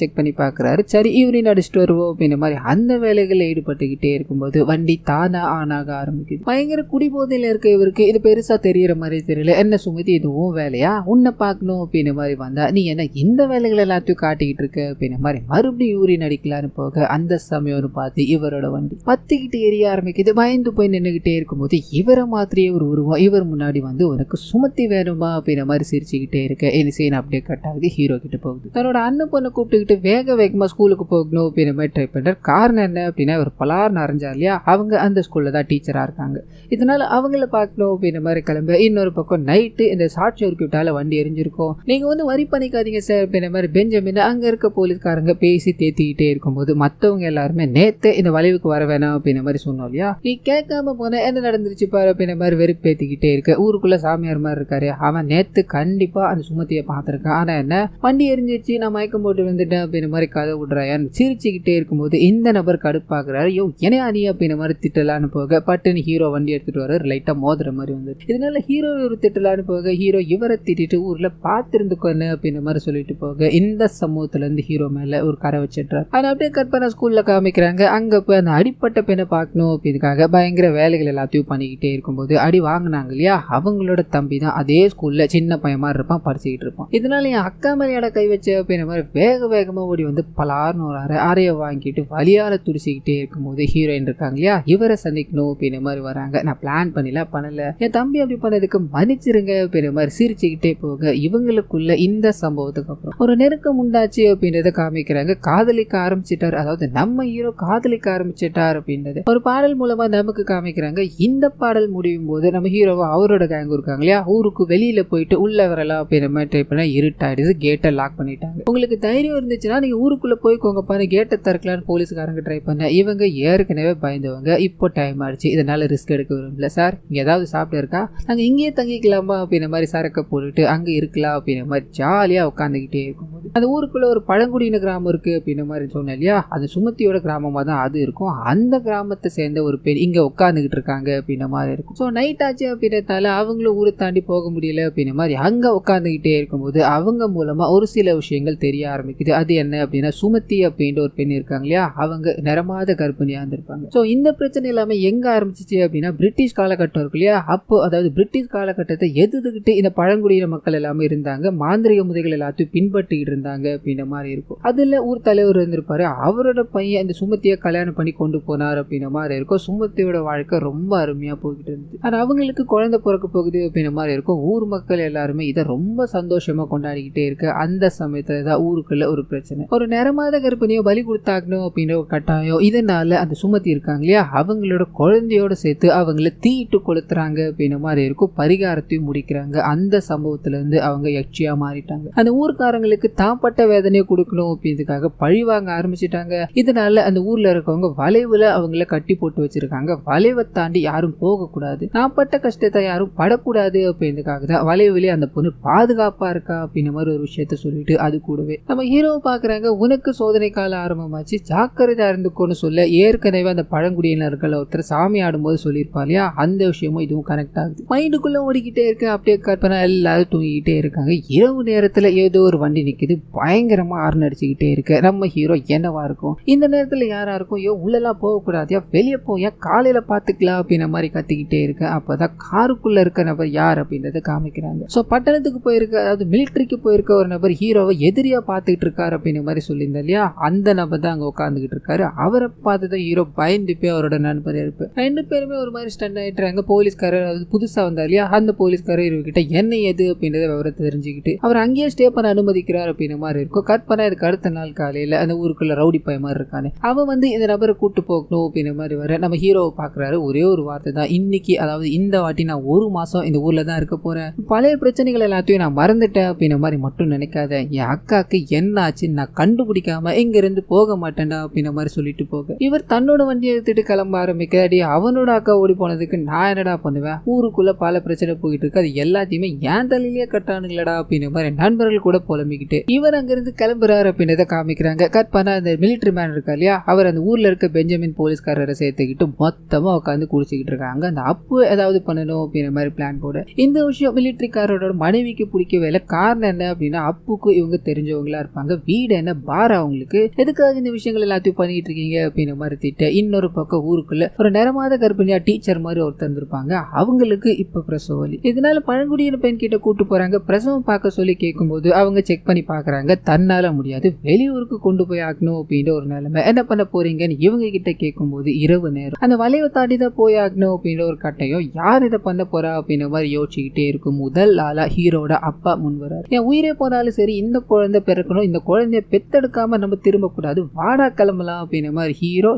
செக் பண்ணி பாக்குறாரு. சரி யூரின் அடிச்சுட்டு வருவோம் அப்படின்ற மாதிரி அந்த வேலைகளில் ஈடுபட்டுக்கிட்டே இருக்கும்போது வண்டி தானா ஆனாக ஆரம்பிக்குது. பயங்கர குடிபோதையில இருக்க இவருக்கு இது பெருசா தெரியற மாதிரி தெரியல. என்ன சுமதி, இதுவும் வேலையா, உன்னை பார்க்கணும் அப்படின்ற மாதிரி வந்தா நீ என்ன இந்த வேலைகள் எல்லாத்தையும் காட்டிக்கிட்டு இருக்க அப்படின்ற மாதிரி மறுபடியும் யூரின் அடிக்கலான்னு போக அந்த சமயம்னு பார்த்து இவரோட வண்டி பத்திக்கிட்டு எரிய ஆரம்பிக்குது. பயந்து போய் நின்றுகிட்டே இருக்கும்போது இவரை மாதிரியே ஒரு உருவம் இவர் முன்னாடி வந்து உனக்கு சுமத்தி வேணுமா அப்படின்ற மாதிரி சிரிச்சுக்கிட்டே இருக்க இந்த சீன் அப்படியே கட் ஆகுது. ஹீரோ கிட்ட போகுது. தன்னோட அண்ணன் பொண்ணை கூப்பிட்டுக்கிட்டு வேக வேகமா ஸ்கூலுக்கு போகணும் அப்படின்ற மாதிரி ட்ரை பண்றாரு. காரணம் என்ன அப்படின்னா ஒரு பலார்னு அறிஞ்சார் இல்லையா, அவங்க அந்த ஸ்கூல்ல தான் டீச்சரா இருக்காங்க. இதனால அவங்கள பார்க்கணும் அப்படின்ற மாதிரி கிளம்ப இன்னொரு பக்கம் நைட்டு இந்த ஷார்ட் சர்க்யூட்டால வண்டி எரிஞ்சிருக்கும். நீங்க வந்து வரி பண்ணிக்காதீங்க சார் அப்படின்ற மாதிரி பெஞ்சமின் அங்க இருக்க போலீஸ்காரங்க பேசி தேத்திக்கிட்டே இருக்கும்போது மத்தவங்க எல்லாருமே நேத்து இந்த வளைவுக்கு வர வேணாம் அப்படின்ற மாதிரி சொன்னோம் இல்லையா, நீ கேட்காம போன என்ன நடந்துருச்சு பாரு அப்படின்ற மாதிரி வெறுப்பேத்திக்கிட்டே இருக்க. ஊருக்குள்ள சாமியார் மாதிரி இருக்காரு, அவன் நேத்து கண்டிப்பா அந்த சுமத்தியை பார்த்திருக்கான். ஆனா என்ன வண்டி எரிஞ்சிருச்சு, நான் மயக்கம் போட்டு வந்துட்டேன் அப்படின்ற மாதிரி கதை விடுறாயான்னு சிரிச்சுக்கிட்டே இருக்கும்போது இந்த நபர் கடுப்பாக்குறாரு. யோ என்ன அணி அப்படின்ற மாதிரி திட்டலான்னு போக பட்டுன்னு ஹீரோ வண்டி எடுத்துட்டு வர லைட்டா மோதுற மாதிரி வந்து இதனால ஹீரோ ஒரு திட்டலான்னு போக ஹீரோ இவரை திட்டிட்டு ஊர்ல பாத்திருந்துக்கொன்னு அப்படின்ற மாதிரி சொல்லிட்டு போக இந்த சமூகத்துல இருந்து ஹீரோ மேல ஒரு கரை வச்சிடுறாரு. ஆனா அப்படியே கற்பனை ஸ்கூல்ல காமிக்கிறாங்க. அங்க போய் அந்த அடிப்பட்ட பெண்ணை பார்க்கணும் அப்படின்றதுக்காக பயங்கர வேலைகள் எல்லாத்தையும் பண்ணிக்கிட்டே இருக்கும்போது அடி வாங்கினாங்க இல்லையா, அவங்களோட தம்பி தான் அதே ஸ்கூல்ல சின்ன பையன் மாதிரி இருப்பான், படிச்சுக்கிட்டு இருப்பான். இதனால என் அக்கா மேலையாட கை வச்ச அப்படின்ற மாதிரி வேக வேகமா ஓடி வந்து பலார்னு ஒரு அறைய வாங்கிட்டு வலியால துடிச்சிக்கிட்டே இருக்கும்போது ஹீரோயின் இருக்காங்க இல்லையா, இவரை சந்திக்கணும் அப்படின்ற மாதிரி வராங்க. நான் பிளான் பண்ணல, என் தம்பி அப்படி பண்ணதுக்கு மன்னிச்சிருங்க அப்படின்ற மாதிரி சிரிச்சுக்கிட்டே போக இவங்களுக்குள்ள இந்த சம்பவத்துக்கு அப்புறம் ஒரு நெருக்கம் உண்டாச்சு அப்படின்றத காமிக்கிறாங்க. காதலிக்க ஆரம்பிச்சிட்டார், அதாவது நம்ம ஹீரோ காதலிக்க ஆரம்பிச்சிட்டார் அப்படின்றது ஒரு பாடல் மூலமா நமக்கு காமிக்கிறாங்க. இந்த பாடல் முடியும் போது நம்ம ஹீரோவா அவரோட கேங் இருக்காங்க இல்லையா, ஊருக்கு வெளியில போயிட்டு உள்ள வரலாம் அப்படின்ற மாதிரி ட்ரை பண்ண இருட்டாயிடுது, கேட்டை லாக் பண்ணிட்டாங்க. உங்களுக்கு தைரியம் இருந்துச்சுன்னா நீங்க ஊருக்குள்ள போய்க்கோங்க பாரு, கேட்டை திறக்கலான்னு போலீஸ்காரங்க ட்ரை பண்ண இவங்க ஏற்கனவே பயந்தவங்க. இப்போ டைம் ஆயிடுச்சு, இதனால ரிஸ்க் எடுக்க விரும்பல. சார் இங்க ஏதாவது சாப்பிட்டு இருக்கா, நாங்க இங்கேயே தங்கிக்கலாமா அப்படின்ற மாதிரி சரக்க போட்டுட்டு அங்க இருக்கலாம் அப்படின்ற மாதிரி ஜாலியா உட்காந்துக்கிட்டே இருக்கும்போது அந்த ஊருக்குள்ள ஒரு பழங்குடியின கிராமம் இருக்கு அப்படின்ற மாதிரி சொன்னேன் இல்லையா, அது சுமத்தியோட கிராமமா தான் அது இருக்கும். அந்த கிராமத்தை சேர்ந்த ஒரு பெண் இங்க உட்காந்துக்கிட்டு இருக்காங்க அப்படின்ற மாதிரி இருக்கும். ஸோ நைட் ஆச்சு அப்படின்றதால அவங்களும் ஊரை தாண்டி போக முடியல அப்படின்ற மாதிரி அங்க உட்காந்துக்கிட்டே இருக்கும்போது அவங்க மூலமா ஒரு சில விஷயங்கள் தெரிய ஆரம்பிக்குது. அது என்ன அப்படின்னா சுமத்தி அப்படின்ற ஒரு பெண் இருக்காங்க இல்லையா, அவங்க நிறமாத கர்ப்பிணியா இருந்திருப்பாங்க. ஸோ இந்த பிரச்சனை எல்லாமே எங்க ஆரம்பிச்சிச்சு அப்படின்னா பிரிட்டிஷ் காலகட்டம் இருக்கு இல்லையா, அப்போ அதாவது பிரிட்டிஷ் காலகட்டத்தை எதிர்த்துக்கிட்டு இந்த பழங்குடியின மக்கள் எல்லாமே இருந்தாங்க, மாந்திரிக முறைகள் எல்லாத்தையும் பின்பற்றிக்கிட்டு இருந்தாங்க அப்படின்ற மாதிரி இருக்கும். அதுல ஊர் தலைவர் இருந்திருப்பாரு, அவரோட பையன் இந்த சுமத்தியை கல்யாணம் பண்ணி கொண்டு போனார் அப்படின்ற மாதிரி இருக்கும். சுமத்தியோட வாழ்க்கை ரொம்ப அருமையா போய்கிட்டு இருந்துச்சு. ஆனா அவங்களுக்கு குழந்தை பிறக்க போகுது அப்படின்ற மாதிரி இருக்கும். ஊர் மக்கள் எல்லாருமே இதை ரொம்ப சந்தோஷமா கொண்டாடிக்கிட்டே இருக்கு. அந்த சமயத்துல தான் ஊருக்குள்ள ஒரு பிரச்சனை, ஒரு நிறமாத கர்ப்பிணியோ பலி கொடுத்தாக்கணும் அப்படின்ற ஒரு கட்டாயம். இதனால அந்த சுமத்தி இருக்காங்க இல்லையா, அவங்களோட குழந்தையோட சேர்த்து அவங்கள தீட்டு கொளுத்துறாங்க அப்படின்ற மாதிரி இருக்கும். பரிகாரத்தையும் முடிக்கிறாங்க. அந்த சம்பவத்துல இருந்து அவங்க யட்சியா மாறிட்டாங்க. அந்த ஊர்க்காரங்களுக்கு தாப்பட்ட வேதனையை கொடுக்கணும் அப்படின்றதுக்காக பழி வாங்க ஆரம்பிச்சிட்டாங்க. இதனால அந்த ஊர்ல இருக்கவங்க வளைவுல அவங்கள கட்டி போட்டு வச்சிருக்காங்க. வளைவை தாண்டி யாரும் போக கூடாது, நாப்பட்ட கஷ்டத்தை யாரும் படக்கூடாது அப்படின்றதுக்காக தான் வளைவுலயே அந்த பொண்ணு பாதுகாப்பா இருக்கா அப்படின்ற மாதிரி ஒரு விஷயத்த சொல்லிட்டு அது கூடவே நம்ம ஹீரோவை பாக்குறாங்க. உனக்கு சோதனை கால ஆரம்பமாச்சு, ஜாக்கிரதையா இருந்துக்கோன்னு சொல்ல ஏற்கனவே அந்த பழங்குடியினர்கள் ஒருத்தர் சாமி ஆடும்போது சொல்லியிருப்பா இல்லையா, அந்த விஷயமும் இதுவும் கனெக்ட் ஆகுது. மைண்டுக்குள்ள ஓடிக்கிட்டே இருக்கு. அப்படியே கற்பனை எல்லாரும் தூங்கிக்கிட்டே இருக்காங்க. இரவு நேரத்துல ஏதோ ஒரு வண்டி நிக்குது, பயங்கரமா ஆர்ன் அடிச்சுக்கிட்டே இருக்கு. நம்ம ஹீரோ என்னவா இருக்கும் இந்த நேரத்துல, யாரா இருக்கும், ஐயோ உள்ளெல்லாம் போகக்கூடாதியா, வெளியே போயா, காலையில பாத்துக்கலாம் அப்படின்ற மாதிரி கத்திக்கிட்டே இருக்கு. அப்பதான் காருக்குள்ள இருக்க நபர் யார் அப்படின்றத காமிக்கிறாங்க. சோ பட்டணத்துக்கு போயிருக்க, அதாவது மிலிட்டரிக்கு போயிருக்க ஒரு நபர் ஹீரோவை எதிரியா பாத்துக்கிட்டு இருக்காரு அப்படின்ற மாதிரி சொல்லியிருந்தா இல்லையா, அந்த நபர் தான் அங்க உட்காந்துக்கிட்டு இருக்காரு. அவரை பார்த்துதான் ஹீரோ பயந்து போய் அவரோட நண்பர் இருப்பு. ரெண்டு பேருமே ஒரு மாதிரி ஸ்டன் ஆயிட்டுறாங்க. போலீஸ்காரர் அதாவது புதுசா வந்தா இல்லையா, அந்த போலீஸ்காரர் இவர்கிட்ட என்ன எது அப்படின்றத விவரத்தை தெரிஞ்சுக்கிட்டு அவர் அங்கேயே ஸ்டே பண்ண அனுமதிக்கிறார் அப்படின்ற மாதிரி இருக்கும். கட் பண்ண இதுக்கு அடுத்த நாள் காலையில அந்த ஊருக்குள்ள ரவுடி பைய மாதிரி இருக்கானே, அவன் வந்து இந்த நபரை கூட்டு போகணும் அப்படின்ற மாதிரி வர நம்ம ஹீரோவை பாக்குறாரு. ஒரே ஒரு வார்த்தை தான், இன்னைக்கு அதாவது இந்த வாட்டி நான் ஒரு மாசம் இந்த ஊர்ல தான் இருக்க போறேன், பழைய பிரச்சனைகள் எல்லாத்தையும் நான் மறந்துட்டேன் அப்படின்ற மாதிரி மட்டும் நினைக்காத, என் அக்காக்கு என்ன ஆச்சு நான் கண்டுபிடிக்காம இங்க இருந்து போக மாட்டேன்டா அப்படின்ற மாதிரி சொல்லிட்டு போக இவர் தன்னோட வண்டியை எடுத்துட்டு கிளம்ப ஆரம்பிக்கிறாடி. அவனோட அக்கா ஓடி போனதுக்கு நான் என்னடா பண்ணுவேன், ஊருக்குள்ள பல பிரச்சனை போயிட்டு இருக்கு, அது எல்லாத்தையுமே ஏன் தலையிலேயே கட்டானுங்களடா அப்படின்ற மாதிரி நண்பர்கள் கூட புலம்பிக்கிட்டு இவர் அங்கிருந்து கிளம்புறாரு அப்படின்றத காமிக்கிறாங்க. கட் பண்ண அந்த மிலிட்டரி மேன் இருக்கா இல்லையா, அவர் அந்த ஊர்ல இருக்க பெஞ்சமின் போலீஸ்காரரை சேர்த்துக்கிட்டு மொத்தமா உட்காந்து குடிச்சுக்கிட்டு இருக்காங்க. அந்த அப்பு ஏதாவது பண்ணணும் அப்படின்ற மாதிரி பிளான் போட இந்த விஷயம் மிலிட்டரிக்காரோட மனைவிக்கு பிடிக்கவே இல்லை. காரணம் என்ன என்ன அப்படின்னா அப்புக்கு இவங்க தெரிஞ்சவங்களா இருப்பாங்க. வீடு என்ன பார் அவங்களுக்கு, எதுக்காக இந்த விஷயங்கள் எல்லாத்தையும் பண்ணிட்டு இருக்கீங்க அப்படின்ற மாதிரி திட்ட. இன்னொரு பக்கம் ஊருக்குள்ள ஒரு நிறமாத கர்ப்பிணியா டீச்சர் மாதிரி ஒருத்தர் இருந்திருப்பாங்க. அவங்களுக்கு இப்ப பிரசவ வலி. இதனால பழங்குடியின பெண் கிட்ட கூட்டு போறாங்க. பிரசவம் பார்க்க சொல்லி கேட்கும்போது அவங்க செக் பண்ணி பாக்குறாங்க. தன்னால முடியாது, வெளியூருக்கு கொண்டு போய் ஆகணும் அப்படின்ற ஒரு நிலைமை. என்ன பண்ண போறீங்கன்னு இவங்க கிட்ட கேட்கும்போது இரவு நேரம் அந்த வளைவை தாண்டி தான் போய் ஆகணும் அப்படின்ற ஒரு கட்டையும். யார் இதை பண்ண போறா அப்படின்ற மாதிரி யோசிச்சுக்கிட்டே இருக்கும். முதல் ஆளா ஹீரோட அப்பா முன் வராரு. என் உயிரே போனாலும் சரி இந்த குழந்தை பிறக்கணும், இந்த குழந்தைய பெத்தெடுக்காம நம்ம திரும்ப கூடாது, வாடா கிளம்பலாம் அப்படின்ற மாதிரி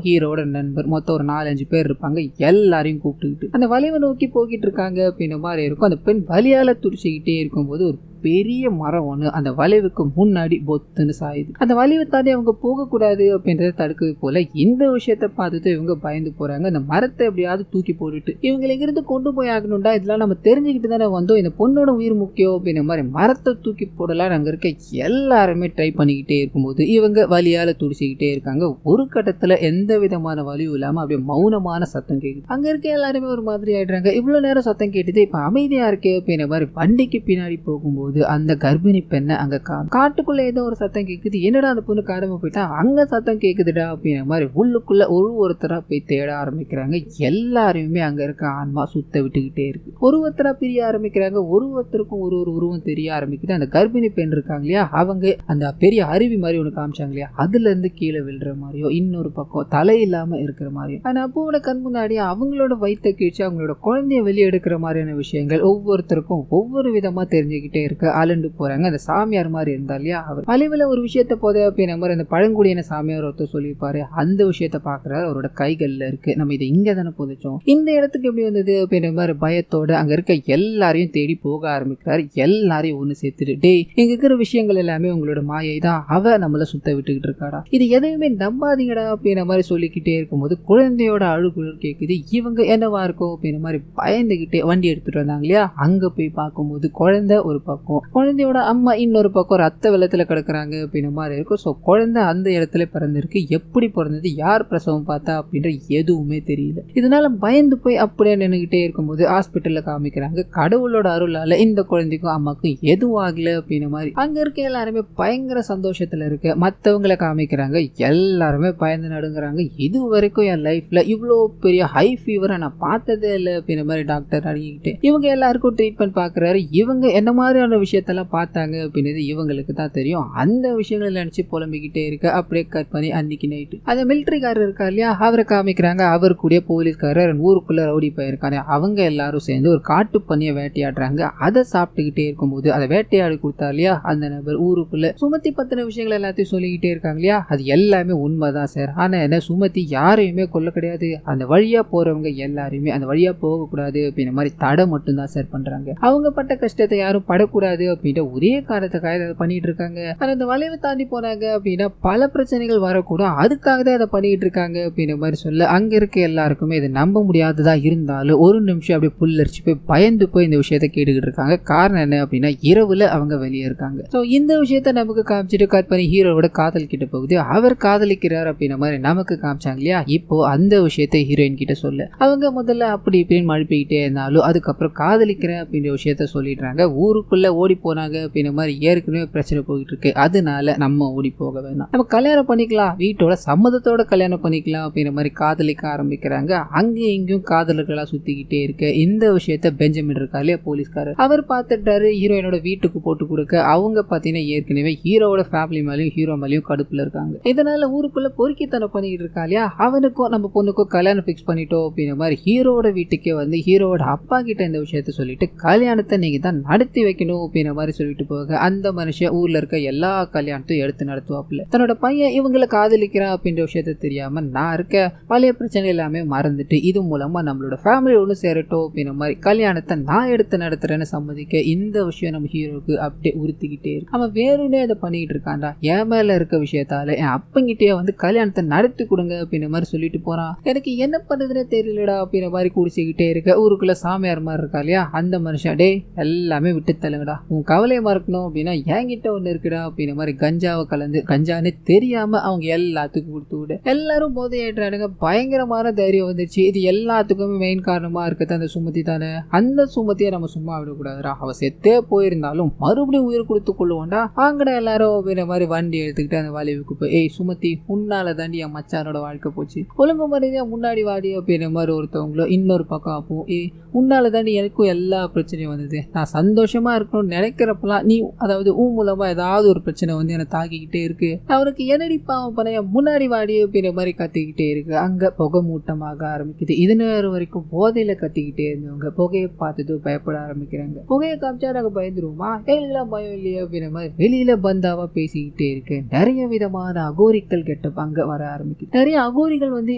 ஹீரோட நண்பர் மொத்தம் ஒரு 4-5 பேர் இருப்பாங்க. எல்லாரையும் கூப்பிட்டுக்கிட்டு அந்த வளைவை நோக்கி போய்கிட்டு இருக்காங்க அப்படின்ற மாதிரி இருக்கும். அந்த பெண் வலியால துடிச்சுக்கிட்டே இருக்கும்போது ஒரு பெரிய மரம் ஒன்று அந்த வளைவுக்கு முன்னாடி பொத்துன்னு சாயுது. அந்த வளைவை தாண்டி அவங்க போகக்கூடாது அப்படின்றத தடுக்கிறது போல இந்த விஷயத்த பார்த்துட்டு இவங்க பயந்து போறாங்க. அந்த மரத்தை எப்படியாவது தூக்கி போட்டுட்டு இவங்க எங்கிருந்து கொண்டு போய் ஆகணும்டா, இதெல்லாம் நம்ம தெரிஞ்சுக்கிட்டு தானே வந்தோம், இந்த பொண்ணோட உயிர் முக்கியம் அப்படின்ற மாதிரி மரத்தை தூக்கி போடலாம். அங்க இருக்க எல்லாருமே ட்ரை பண்ணிக்கிட்டே இருக்கும்போது இவங்க வலியால துடிச்சுக்கிட்டே இருக்காங்க. ஒரு கட்டத்துல எந்த விதமான வலியும் இல்லாம அப்படியே மௌனமான சத்தம் கேக்குது. அங்க இருக்க எல்லாருமே ஒரு மாதிரி ஆயிடுறாங்க. இவ்வளவு நேரம் சத்தம் கேட்டுது, இப்ப அமைதியா இருக்கே அப்படின்ற மாதிரி வண்டிக்கு பின்னாடி போகும்போது அந்த கர்ப்பிணி பெண்ணை அங்க காட்டுக்குள்ள ஏதோ ஒரு சத்தம் கேக்குது. என்னடா அந்த பொண்ணு காணாம போயிட்டா, அங்க சத்தம் கேக்குதுடா அப்படின்ற மாதிரி உள்ளுக்குள்ள ஒருத்தரா போய் தேட ஆரம்பிக்கிறாங்க. எல்லாருமே அங்க இருக்க ஆன்மா சுத்த விட்டுக்கிட்டே இருக்கு. ஒருத்தரா பிரிய ஆரம்பிக்கிறாங்க. ஒருத்தருக்கும் ஒரு உருவம் தெரிய ஆரம்பிக்குது. அந்த கர்ப்பிணி பெண் இருக்காங்க இல்லையா, அவங்க அந்த பெரிய அருவி மாதிரி ஒண்ணு காமிச்சாங்க இல்லையா, அதுல இருந்து கீழே விழுற மாதிரியோ, இன்னொரு பக்கம் தலை இல்லாம இருக்கிற மாதிரியும், ஆனா அப்போட கண் முன்னாடி அவங்களோட வயிற்றை கீழ்ச்சி அவங்களோட குழந்தைய வெளியே எடுக்கிற மாதிரியான விஷயங்கள் ஒவ்வொருத்தருக்கும் ஒவ்வொரு விதமா தெரிஞ்சுக்கிட்டே இருக்க அலண்டு போறாங்க. அந்த சாமியார் மாதிரி இருந்தா இல்லையா, அவர் வலிவுல ஒரு விஷயத்த போதே அப்படின்ற மாதிரி அந்த பழங்குடியின சாமியார் ஒருத்தர் சொல்லியிருப்பாரு. அந்த விஷயத்த பாக்குறாரு. அவரோட கைகள்ல இருக்கு. நம்ம இதை இங்க தானே புதைச்சோம், இந்த இடத்துக்கு எப்படி வந்தது அப்படின்ற மாதிரி பயத்தோட அங்க இருக்க எல்லாரையும் தேடி போக ஆரம்பிக்கிறாரு. எல்லாரையும் ஒண்ணு சேர்த்துட்டு, டேய் இங்க இருக்கிற விஷயங்கள் எல்லாமே உங்களோட மாயை தான், அவ நம்மள சுத்த விட்டுக்கிட்டு இருக்காடா, இது எதையுமே நம்பாதீங்கடா அப்படின்ற மாதிரி சொல்லிக்கிட்டே இருக்கும்போது குழந்தையோட அழுகுழல் கேக்குது. இவங்க என்னவா இருக்கும் அப்படின்ற மாதிரி பயந்துகிட்டே வண்டி எடுத்துட்டு வந்தாங்க இல்லையா, அங்க போய் பார்க்கும்போது குழந்தை ஒரு பக்கம், குழந்தையோட அம்மா இன்னொரு பக்கம் ரத்த வெள்ளத்துல கிடக்குறாங்க அப்படின்ற மாதிரி இருக்கும். ஸோ குழந்தை அந்த இடத்துல பிறந்திருக்கு. எப்படி பிறந்தது, யார் பிரசவம் பார்த்தா அப்படின்ற எதுவுமே தெரியல. இதனால பயந்து போய் அப்படியே நின்றுகிட்டே இருக்கும்போது ஹாஸ்பிட்டல்ல காமிக்கிறாங்க. கடவுளோட அருளால இந்த குழந்தைக்கும் அம்மாக்கும் எதுவும் ஆகல அப்படின்ற மாதிரி அங்க இருக்க எல்லாருமே பயங்கர சந்தோஷத்துல இருக்கு. மற்றவங்களை காமிக்கிறாங்க. எல்லாருமே பயந்து நடுங்குறாங்க. இது வரைக்கும் என் லைஃப்ல இவ்வளோ பெரிய ஹை ஃபீவரை நான் பார்த்ததே இல்லை அப்படின்ற மாதிரி டாக்டர் அடிக்கிட்டு இவங்க எல்லாருக்கும் ட்ரீட்மெண்ட் பார்க்குறாரு. இவங்க என்ன மாதிரியான விஷயத்தெல்லாம் பார்த்தாங்க அப்படின்றது இவங்களுக்கு தான் தெரியும். அந்த விஷயங்களை நினைச்சு புலம்பிக்கிட்டே இருக்க அப்படியே கட் பண்ணி அன்னைக்கு நைட்டு அந்த மிலிட்டரிக்காரர் இருக்கா இல்லையா, அவரை காமிக்கிறாங்க. அவர் கூட போலீஸ்காரர் ஊருக்குள்ள ரவுடி போயிருக்காரு. அவங்க எல்லாரும் சேர்ந்து ஒரு காட்டு பண்ணியை வேட்டையாடுறாங்க. அதை சாப்பிட்டுக்கிட்டே இருக்கும்போது அதை வேட்டையாடி கொடுத்தா இல்லையா அந்த நபர், ஊருக்குள்ள சுமதி பத்தின விஷயங்கள் எல்லாத்தையும் சொல்லிக்கிட்டே இருக்காங்க இல்லையா, அது எல்லாமே உண்மைதான் சார். ஆனா என்ன, சுமதி யாரையுமே கொல்ல கிடையாது, அந்த வழியா போறவங்க எல்லாருமே அந்த வழியா போகக்கூடாது அப்படின்ற மாதிரி தடை மட்டும் தான் சார் பண்றாங்க. அவங்க பட்ட கஷ்டத்தை யாரும் படக்கூடாது அப்படின்ற ஒரே காரணத்துக்காக அதை பண்ணிட்டு இருக்காங்க. ஆனா அந்த வளைவை தாண்டி போனாங்க அப்படின்னா பல பிரச்சனைகள் வரக்கூடும், அதுக்காக தான் அதை பண்ணிட்டு இருக்காங்க அப்படின்ற மாதிரி சொல்ல அங்க இருக்க எல்லாருக்குமே இது நம்ப முடியாததா இருந்தாலும் ஒரு நிமிஷம் அப்படியே புல்லரிச்சு போய் பயந்து போய் இந்த விஷயத்த கேட்டுக்கிட்டு இருக்காங்க. காரணம் என்ன அப்படின்னா இரவுல அவங்க வெளியே இருக்காங்க. ஸோ இந்த விஷயத்த நமக்கு காமிச்சிட்டு கட் பண்ணி ஹீரோவோட காதல் கிட்ட போகுது. அவர் காதலிக்கிறார் அப்படின்ற மாதிரி நமக்கு காமிச்சாங்க இல்லையா. இப்போ அந்த விஷயத்த ஹீரோயின் கிட்ட சொல்ல அவங்க முதல்ல அப்படி இப்படின்னு மழுப்பிக்கிட்டே இருந்தாலும் அதுக்கப்புறம் காதலிக்கிறேன் அப்படின்ற விஷயத்த சொல்லிடுறாங்க. ஊருக்குள்ள ஓடி போனாங்க அப்படின்ற மாதிரி ஏற்கனவே பிரச்சனை போயிட்டு இருக்கு. அதனால நம்ம ஓடி போக வேணாம், நம்ம கல்யாணம் பண்ணிக்கலாம், வீட்டோட சம்மதத்தோட கல்யாணம் பண்ணிக்கலாம் அப்படின்ற மாதிரி காதலிக்க ஆரம்பிக்கிறாங்க. அங்கேயும் இங்கேயும் காதலர்களா சுத்திக்கிட்டே இருக்கு. இந்த விஷயத்த பெஞ்சமின் இருக்கா இல்லையா போலீஸ்காரர், அவர் பார்த்துட்டாரு. ஹீரோயினோட வீட்டுக்கு போட்டு கொடுக்க அவங்க பாத்தீங்கன்னா ஏற்கனவே ஹீரோவோட ஃபேமிலி மேலேயும் ஹீரோ மேலேயும் கடுப்புல இருக்காங்க. இதனால ஊருக்குள்ள பொறுக்கித்தனம் பண்ணிட்டு இருக்கா இல்லையா, அவனுக்கும் நம்ம பொண்ணுக்கும் கல்யாணம் பிக்ஸ் பண்ணிட்டோம் அப்படின்ற மாதிரி ஹீரோவோட வீட்டுக்கே வந்து ஹீரோவோட அப்பா கிட்ட இந்த விஷயத்த சொல்லிட்டு கல்யாணத்தை நீங்க தான் நடத்தி வைக்கணும் அப்படின்ற மாதிரி சொல்லிட்டு போக அந்த மனுஷன் ஊர்ல இருக்க எல்லா கல்யாணத்தையும் எடுத்து நடத்துவாப்புல. தன்னோட பையன் இவங்களை காதலிக்கிறான் அப்படின்ற விஷயத்த தெரியாம நான் இருக்க பழைய பிரச்சனை எல்லாமே மறந்துட்டு இது மூலமா நம்மளோட ஃபேமிலி ஒன்று சேரட்டும் அப்படின்ற மாதிரி கல்யாணத்தை நான் எடுத்து நடத்துறேன்னு சம்மதிக்க இந்த விஷயம் நம்ம ஹீரோக்கு அப்படியே உறுத்திக்கிட்டே இருக்கு. அவன் வேறுனே அதை பண்ணிட்டு இருக்கான்டா, என் மேல இருக்க விஷயத்தால என் அப்பங்கிட்டே வந்து கல்யாணத்தை நடத்தி கொடுங்க அப்படின்ற மாதிரி சொல்லிட்டு போறான். எனக்கு என்ன பண்ணுறதுன்னு தெரியலடா அப்படின்ற மாதிரி குடிச்சுக்கிட்டே இருக்க ஊருக்குள்ள சாமியார் மாதிரி இருக்கா இல்லையா அந்த மனுஷன், டே எல்லாமே விட்டு தள்ளுங்கடா, உன் கவலையை மறக்கணும் அப்படின்னா என்கிட்ட ஒண்ணு இருக்குடா அப்படின்ற மாதிரி கஞ்சாவை கலந்து கஞ்சான்னு தெரியாம அவங்க எல்லாத்துக்கும் கொடுத்து விடு. எல்லாரும் போதையாயிட்டானுங்க. பயங்கரமான தைரியம் வந்துருச்சு. இது எல்லாத்துக்குமே மெயின் காரணமா இருக்கிறது அந்த சுமதி தானே. அந்த சுமதியை நம்ம சும்மா விடக்கூடாதுடா. அவ செத்தே போயிருந்தாலும் மறுபடியும் உயிர் கொடுத்து கொள்ளுவோண்டா. வாங்கடா எல்லாரும் அப்படின்ற மாதிரி வண்டி எடுத்துக்கிட்டு அந்த வளைவுக்கு போய், ஏய் சுமதி, உன்னால தாண்டி என் மச்சானோட வாழ்க்கை போச்சு, ஒழுங்கு மரியாதையா முன்னாடி வாடி அப்படின்ற மாதிரி ஒருத்தவங்களும் இன்னொரு பக்கம் அப்போ, ஏய் உன்னால தாண்டி எனக்கும் எல்லா பிரச்சனையும் வந்தது, நான் சந்தோஷமா இருக்கணும்னு நினைக்கிறப்பெல்லாம் நீ அதாவது மூலமா ஏதாவது ஒரு பிரச்சனை வந்து என்னை தாக்கிக்கிட்டே இருக்கு, அவருக்கு என்னடி பாவம் பண்ண, முன்னாடி வாடி அப்படின்ற மாதிரி கத்திக்கிட்டே இருக்கு. அங்க புகை மூட்டமாக ஆரம்பிக்குது. இது நேரம் வரைக்கும் போதையில கத்திக்கிட்டே இருந்தவங்க புகையை பார்த்துட்டு பயப்பட ஆரம்பிக்கிறாங்க. புகையை காமிச்சா நாங்க பயந்துருவோமா, எல்லாம் பயம் இல்லையா அப்படின்ற மாதிரி வெளியில பந்தாவா பேசிக்கிட்டே இருக்கு. நிறைய விதமான அகோரிகள் கெட்டப் அங்க வர ஆரம்பிக்குது. நிறைய அகோரிகள் வந்து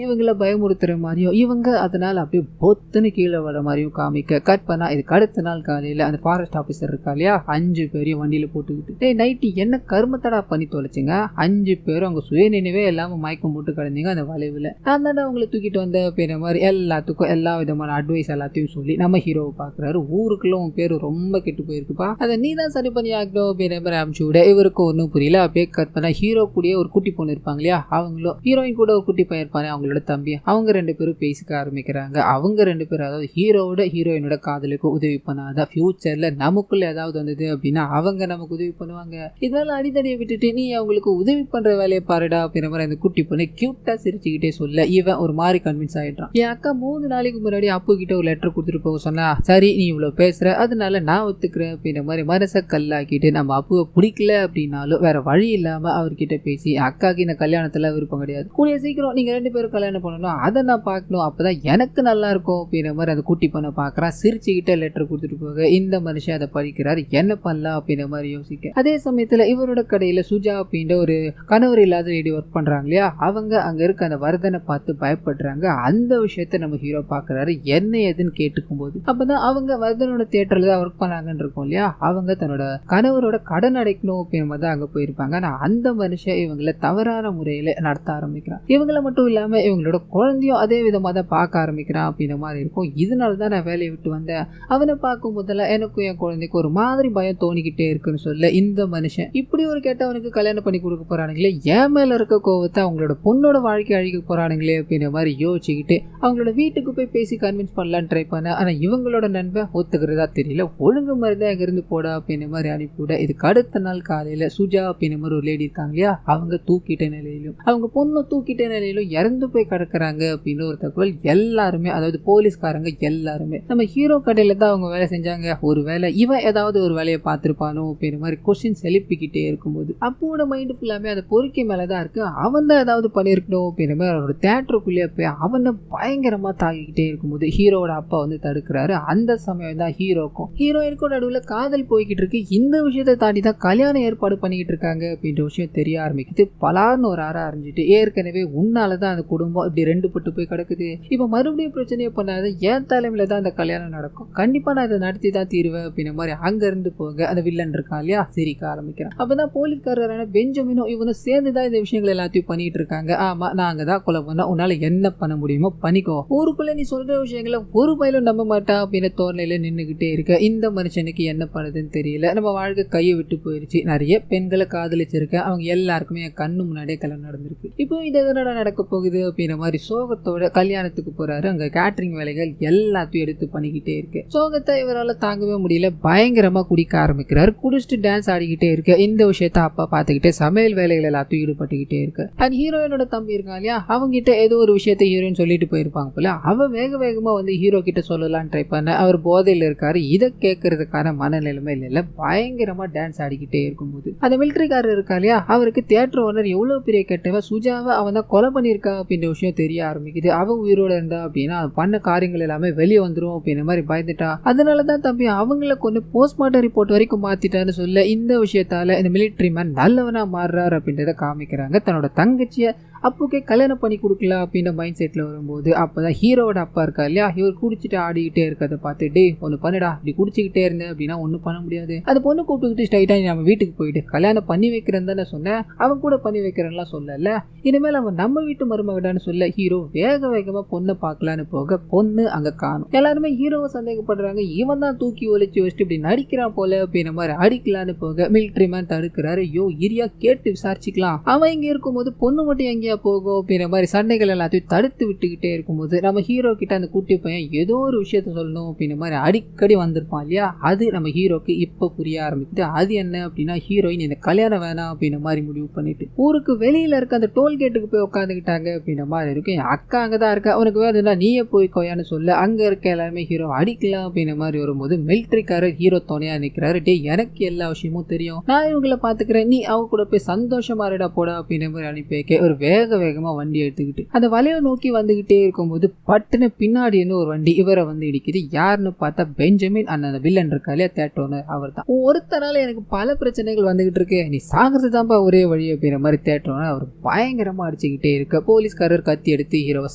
இவங்களை பயமுறுத்துற மாதிரியும் இவங்க அதனால அப்படியே பொத்துன்னு கீழே வர மாதிரியும் காமிக்க கட் பண்ணா. இதுக்கு அடுத்த நாள் காலையில அந்த ஃபாரஸ்ட் ஆபீசர் இருக்கா இல்லையா, 5 பேரையும் வண்டியில போட்டுக்கிட்டு, நைட்டு என்ன கருமத்தடா பண்ணி தொலைச்சிங்க, 5 பேரும் அவங்க சுய நினைவே இல்லாம மயக்கம் போட்டு கிடந்தீங்க அந்த வளைவுல, நான் தானே அவங்களை தூக்கிட்டு வந்த அப்படின்ற மாதிரி எல்லாத்துக்கும் எல்லா விதமான அட்வைஸ் எல்லாத்தையும் சொல்லி நம்ம ஹீரோவை பாக்குறாரு. ஊருக்குள்ள உன் பேரு ரொம்ப கெட்டு போயிருக்குப்பா, அதை நீ தான் சரி பண்ணி ஆகணும் அப்படின்ற மாதிரி அனுப்பிச்சு விட. இவருக்கு ஒன்றும் புரியல. அப்படியே கட் பண்ணா ஹீரோ கூடயே ஒரு குட்டி பொண்ணு இருப்பாங்க இல்லையா, அவங்களும் ஹீரோயின் கூட ஒரு குட்டி பையன் இருப்பாங்க அவங்களோட தம்பி, அவங்க 2 பேரும் பேசிக்க ஆரம்பிக்கிறாங்க. அவங்க 2 பேரும் அதாவது ஹீரோவோட ஹீரோயினோட காதலுக்கு உதவி பண்ணாத ஃபியூச்சர்ல நமக்குள்ள ஏதாவது வந்தது அப்படின்னா அவங்க நமக்கு உதவி பண்ணுவாங்க, இதனால அடித்தடியை விட்டுட்டு நீ அவங்களுக்கு உதவி பண்ற வேலையை பாருடா அப்படின்ற மாதிரி அந்த குட்டி பொண்ணு கியூட்டா சிரிச்சுக்கிட்டே சொல்ல இவன் ஒரு மாதிரி கன்வின்ஸ் ஆயிட்டான். என் அக்கா 3 நாளைக்கு முன்னாடி அப்பு கிட்ட ஒரு லெட்டர் கொடுத்துட்டு போக சொன்னா, சரி நீ இவ்வளவு பேசுற அதனால நான் ஒத்துக்கிறேன் அப்படின்ற மாதிரி மனசை கல்லாக்கிட்டு நம்ம அப்புவை பிடிக்கல அப்படின்னாலும் வேற வழி இல்லாம அவர்கிட்ட பேசி, அக்காக்கு இந்த கல்யாணத்துல விருப்பம் கிடையாது, கூடிய சீக்கிரம் நீங்க 2 பேரும் கல்யாணம் பண்ணணும், அதை நான் பார்க்கணும், அப்பதான் எனக்கு நல்லா இருக்கும் அப்படின்ற மாதிரி அந்த குட்டி பொண்ணை பாக்குறான். சிரிச்சுக்கிட்ட லெட்டர் கொடுத்துட்டு போக இந்த மனுஷன் அதை படிக்கிறாரு. என்ன பண்ணலாம் அப்படின்ற மாதிரி யோசிக்க, அதே சமயத்துல இவரோட கடையில சுஜா அப்படின்ற ஒரு கணவர் இல்லாத லேடி ஒர்க் பண்றாங்க இல்லையா, அவங்க அங்க இருக்க அந்த வர்தனை பார்த்து பயப்படுறாங்க. அந்த விஷயத்த நம்ம ஹீரோ பாக்குறாரு. என்ன ஏதுன்னு கேட்டுக்கும் போது அப்பதான் அவங்க வர்தனோட தியேட்டர்ல தான் ஒர்க் பண்ணாங்கன்னு இருக்கும் இல்லையா, அவங்க தன்னோட கணவரோட கடன் அடைக்கணும் அப்படின்ற தான் அங்க போயிருப்பாங்க. ஆனா அந்த மனுஷன் இவங்களை தவறான முறையில நடத்த ஆரம்பிக்கிறான். இவங்களை மட்டும் இல்லாம இவங்களோட குழந்தையும் அதே விதமா தான் பார்க்க ஆரம்பிக்கிறான் அப்படின்ற மாதிரி இருக்கும். இதனாலதான் நான் வேலையை விட்டு வந்தேன், அவனை பார்க்கும் போதெல்லாம் எனக்கும் என் குழந்தைக்கு ஒரு மாதிரி பயம் தோணிக்கிட்டே இருக்குன்னு சொல்ல இந்த மனுஷன் இப்படி ஒரு கேட்டவனுக்கு கல்யாணம் பண்ணி கொடுக்க போறானுங்களே, என் மேல இருக்க கோவத்தை அவங்களோட பொண்ணோட வாழ்க்கை அழிக்க போறானுங்களே அப்படின்ற மாதிரி யோசிச்சுக்கிட்டு அவங்களோட வீட்டுக்கு போய் பேசி கன்வின்ஸ் பண்ணலான்னு ட்ரை பண்ண. ஆனா இவங்களோட நண்பன் ஒத்துக்கிறதா தெரியல, ஒழுங்கு மாதிரி தான் அங்க இருந்து போடா அப்படின்ற மாதிரி அனுப்பிவிட. இதுக்கு அடுத்த நாள் காலையில சுஜா அப்படின்ற மாதிரி ஒரு லேடி இருக்காங்க இல்லையா, அவங்க தூக்கிட்ட நிலையிலும் அவங்க பொண்ணு தூக்கிட்ட நிலையிலும் இறந்து போய் கிடக்குறாங்க அப்படின்னு ஒரு தகவல் எல்லாருமே அதாவது போலீஸ்காரங்க எல்லாருமே நம்ம ஹீரோ கடையில தான் அவங்க வேலை செஞ்சாங்க. ஒரு வேலை இவன் ஏதாவது ஒரு வேலையை பார்த்திருப்பானோ அப்படின்ற மாதிரி கொஸ்டின்ஸ் எழுப்பிக்கிட்டே இருக்கும்போது அப்போட மைண்ட் ஃபுல்லாமே அந்த பொறுக்கை மேலதான் இருக்கு. அவன் தான் ஏதாவது பண்ணிருக்கணும் அப்படின்ற மாதிரி அவரோட தியேட்டருக்குள்ளேயே போய் அவனை பயங்கரமா தாக்கிக்கிட்டே இருக்கும்போது ஹீரோட அப்பா வந்து தடுக்கிறாரு. அந்த சமயம் தான் ஹீரோக்கும் ஹீரோயினுக்கும் நடுவில் காதல் போய்கிட்டு இருக்கு. இந்த விஷயத்தை தாண்டி தான் கல்யாணம் ஏற்பாடு பண்ணிக்கிட்டு இருக்காங்க அப்படின்ற விஷயம் தெரிய ஆரம்பிக்குது. பலார்னு ஒரு அறை அறிஞ்சிட்டு, ஏற்கனவே உன்னாலதான் அந்த குடும்பம் இப்படி 2 பட்டு போய் கிடக்குது, இப்ப மறுபடியும் பிரச்சனையை பண்ணாத, என் தலைமையில தான் அந்த கல்யாணம் நடக்கும், கண்டிப்பா நான் இதை நடத்தி தான் தீருவேன் அப்படின்ற மாதிரி அங்க இருந்து போக அந்த வில்லன் இருக்கான் இல்லையா சிரிக்க ஆரம்பிக்கிறான். அப்பதான் போலீஸ்காரரான பெஞ்சமினும் இவனும் சேர்ந்துதான் இந்த விஷயங்கள் எல்லாத்தையும் பண்ணிட்டு இருக்காங்க. ஆமா நாங்க தான் கொலை பண்ண, உன்னால என்ன பண்ண முடியுமோ பண்ணிக்கோ, ஊருக்குள்ள நீ சொல்ற விஷயங்களை ஒரு பயிலும் நம்ப மாட்டா அப்படின்னு தோரணையில நின்னுகிட்டே இருக்க. இந்த மனுஷனுக்கு என்ன பண்ணுதுன்னு தெரியல, நம்ம வாழ்க்கை கையை விட்டு போயிருச்சு, நிறைய பெண்களை காதலிச்சிருக்கேன், அவங்க எல்லாருக்குமே என் கண்ணு முன்னாடியே கல்யாணம் நடந்திருக்கு, இப்போ இது எதனோட நடக்க போகுது அப்படின்ற மாதிரி சோகத்தோட கல்யாணத்துக்கு போறாரு. அங்க கேட்டரிங் வேலைகள் எல்லாத்தையும் எடுத்து பண்ணிக்கிட்டே இருக்கு. சோகத்தை இவரால் தாங்கவே முடியல, பயங்கரமா குடிக்க ஆரம்பிக்கிறாரு. குடிச்சிட்டு டான்ஸ் ஆடிக்கிட்டே இருக்கு. இந்த விஷயத்த அப்பா பார்த்துக்கிட்டே சமையல் வேலைகள் எல்லாத்தையும் ஈடுபட்டுக்கிட்டே இருக்கு. அண்ட் ஹீரோயினோட தம்பி இருக்கான் இல்லையா, அவங்க கிட்ட ஏதோ ஒரு விஷயத்த ஹீரோயின் சொல்லிட்டு போயிருப்பாங்க போல, அவ வேக வேகமா வந்து ஹீரோ கிட்ட சொல்லலாம்னு ட்ரை பண்ண. அவர் போதையில இருக்காரு, இதை கேட்கறதுக்கான மனநிலைமை இல்ல, பயங்கரமா டான்ஸ் ஆடிக்கிட்டே இருக்கும்போது அந்த மிலிட்டரிக்காரர் இருக்கா இல்லையா, அவருக்கு தியேட்டர் ஓனர் எவ்வளவு பெரிய கெட்டவ சுஜாவை அவன் தான் கொலை பண்ணியிருக்கா அப்படின்ற விஷயம் தெரிய ஆரம்பிக்குது. அவன் உயிரோட இருந்தா அப்படின்னா பண்ண காரியங்கள் எல்லாமே வெளியே வந்துடும் அப்படின்ற மாதிரி பயந்துட்டா. அதனாலதான் தம்பி அவங்கள கொண்டு போஸ்ட்மார்ட்டம் ரிப்போர்ட் வரைக்கும் மாத்திட்டான்னு சொல்ல இந்த விஷயத்தால இந்த மிலிட்டரி மேன் நல்லவனா மாறுறாரு அப்படின்றத காமிக்கிறாங்க. தன்னோட தங்கச்சிய அப்புக்கே கல்யாணம் பண்ணி கொடுக்கலாம் அப்படின்ற மைண்ட் செட்ல வரும்போது அப்பதான் ஹீரோவோட அப்பா இருக்கா இல்லையா, இவர் குடிச்சிட்டு ஆடிக்கிட்டே இருக்கதை பார்த்து டே ஒன்னு பண்ணுடா, இப்படி குடிச்சிக்கிட்டே இருந்தேன் அப்படின்னா ஒன்னும் பண்ண முடியாது, அந்த பொண்ணு கூப்பிட்டுக்கிட்டு ஸ்ட்ரைட்டா நம்ம வீட்டுக்கு போயிட்டு கல்யாணம் பண்ணி வைக்கிறேன்னு தானே சொன்னேன், அவன் கூட பண்ணி வைக்கிறேன்லாம் சொல்லல, இனிமேல் அவன் நம்ம வீட்டு மருமகடான்னு சொல்ல ஹீரோ வேக வேகமா பொண்ணை பார்க்கலான்னு போக பொண்ணு அங்க காணும். எல்லாருமே ஹீரோவை சந்தேகப்படுறாங்க, இவன் தான் தூக்கி ஒழிச்சு வச்சுட்டு இப்படி நடிக்கிறான் போல அப்படின்ற மாதிரி அடிக்கலான்னு போக மிலிட்ரி மேன் தடுக்கிறாரு. யோ இரியா கேட்டு விசாரிச்சுக்கலாம், அவன் இங்க இருக்கும்போது பொண்ணு மட்டும் எங்கேயா போகும் அப்படின்ற மாதிரி சண்டைகள் எல்லாத்தையும் தடுத்து விட்டுக்கிட்டே இருக்கும்போது நம்ம ஹீரோ கிட்ட அந்த குட்டி பையன் ஏதோ ஒரு விஷயத்த சொல்லணும் அப்படின்ற மாதிரி அடிக்கடி வந்திருப்பான் இல்லையா, அது நம்ம ஹீரோக்கு இப்ப புரிய ஆரம்பிக்குது. அது என்ன அப்படின்னா ஹீரோயின் இந்த கல்யாணம் வேணாம் அப்படின்ற மாதிரி முடிவு பண்ணிட்டு ஊருக்கு வெளியில இருக்க அந்த டோல்கேட்டுக்கு போய் உட்காந்துக்கிட்டாங்க அப்படின்ற மாதிரி இருக்கு. என் அக்கா அங்கதான் இருக்கா, உனக்கு வேணும்னா நீயே போய் கொயான்னு சொல்ல அங்க இருக்க எல்லாருமே ஹீரோ அடிக்கலாம் அப்படின்ற மாதிரி வரும்போது மிலிட்ரிக்காரர் ஹீரோ துணையா நிக்கிறாரு. டே எனக்கு எல்லா விஷயமும் தெரியும், நான் இவங்களை பாத்துக்கிறேன், நீ அவ கூட போய் சந்தோஷமா இருடா போடா அப்படின்ற மாதிரி அனுப்பி வைக்க ஒரு வேக வேகமா வண்டி எடுத்துக்கிட்டு அந்த வலையை நோக்கி வந்துகிட்டே இருக்கும்போது பட்டுன்னு பின்னாடி இருந்து ஒரு வண்டி இவரை வந்து இடிக்குது. யாருன்னு பார்த்தா பெஞ்சமின் அந்த வில்லன் இருக்கா இல்லையா தியேட்டர் ஓனர், அவர் தான். ஒருத்தனால எனக்கு பல பிரச்சனைகள் வந்துகிட்டு இருக்கு, நீ சாகிறது தான்ப்பா ஒரே வழி அப்படின்ற மாதிரி தியேட்டர் ஓனர் அவர் பயங்கரமா அடிச்சுக்கிட்டே இருக்க போலீஸ்காரர் கத்தி எடுத்து ஹீரோவை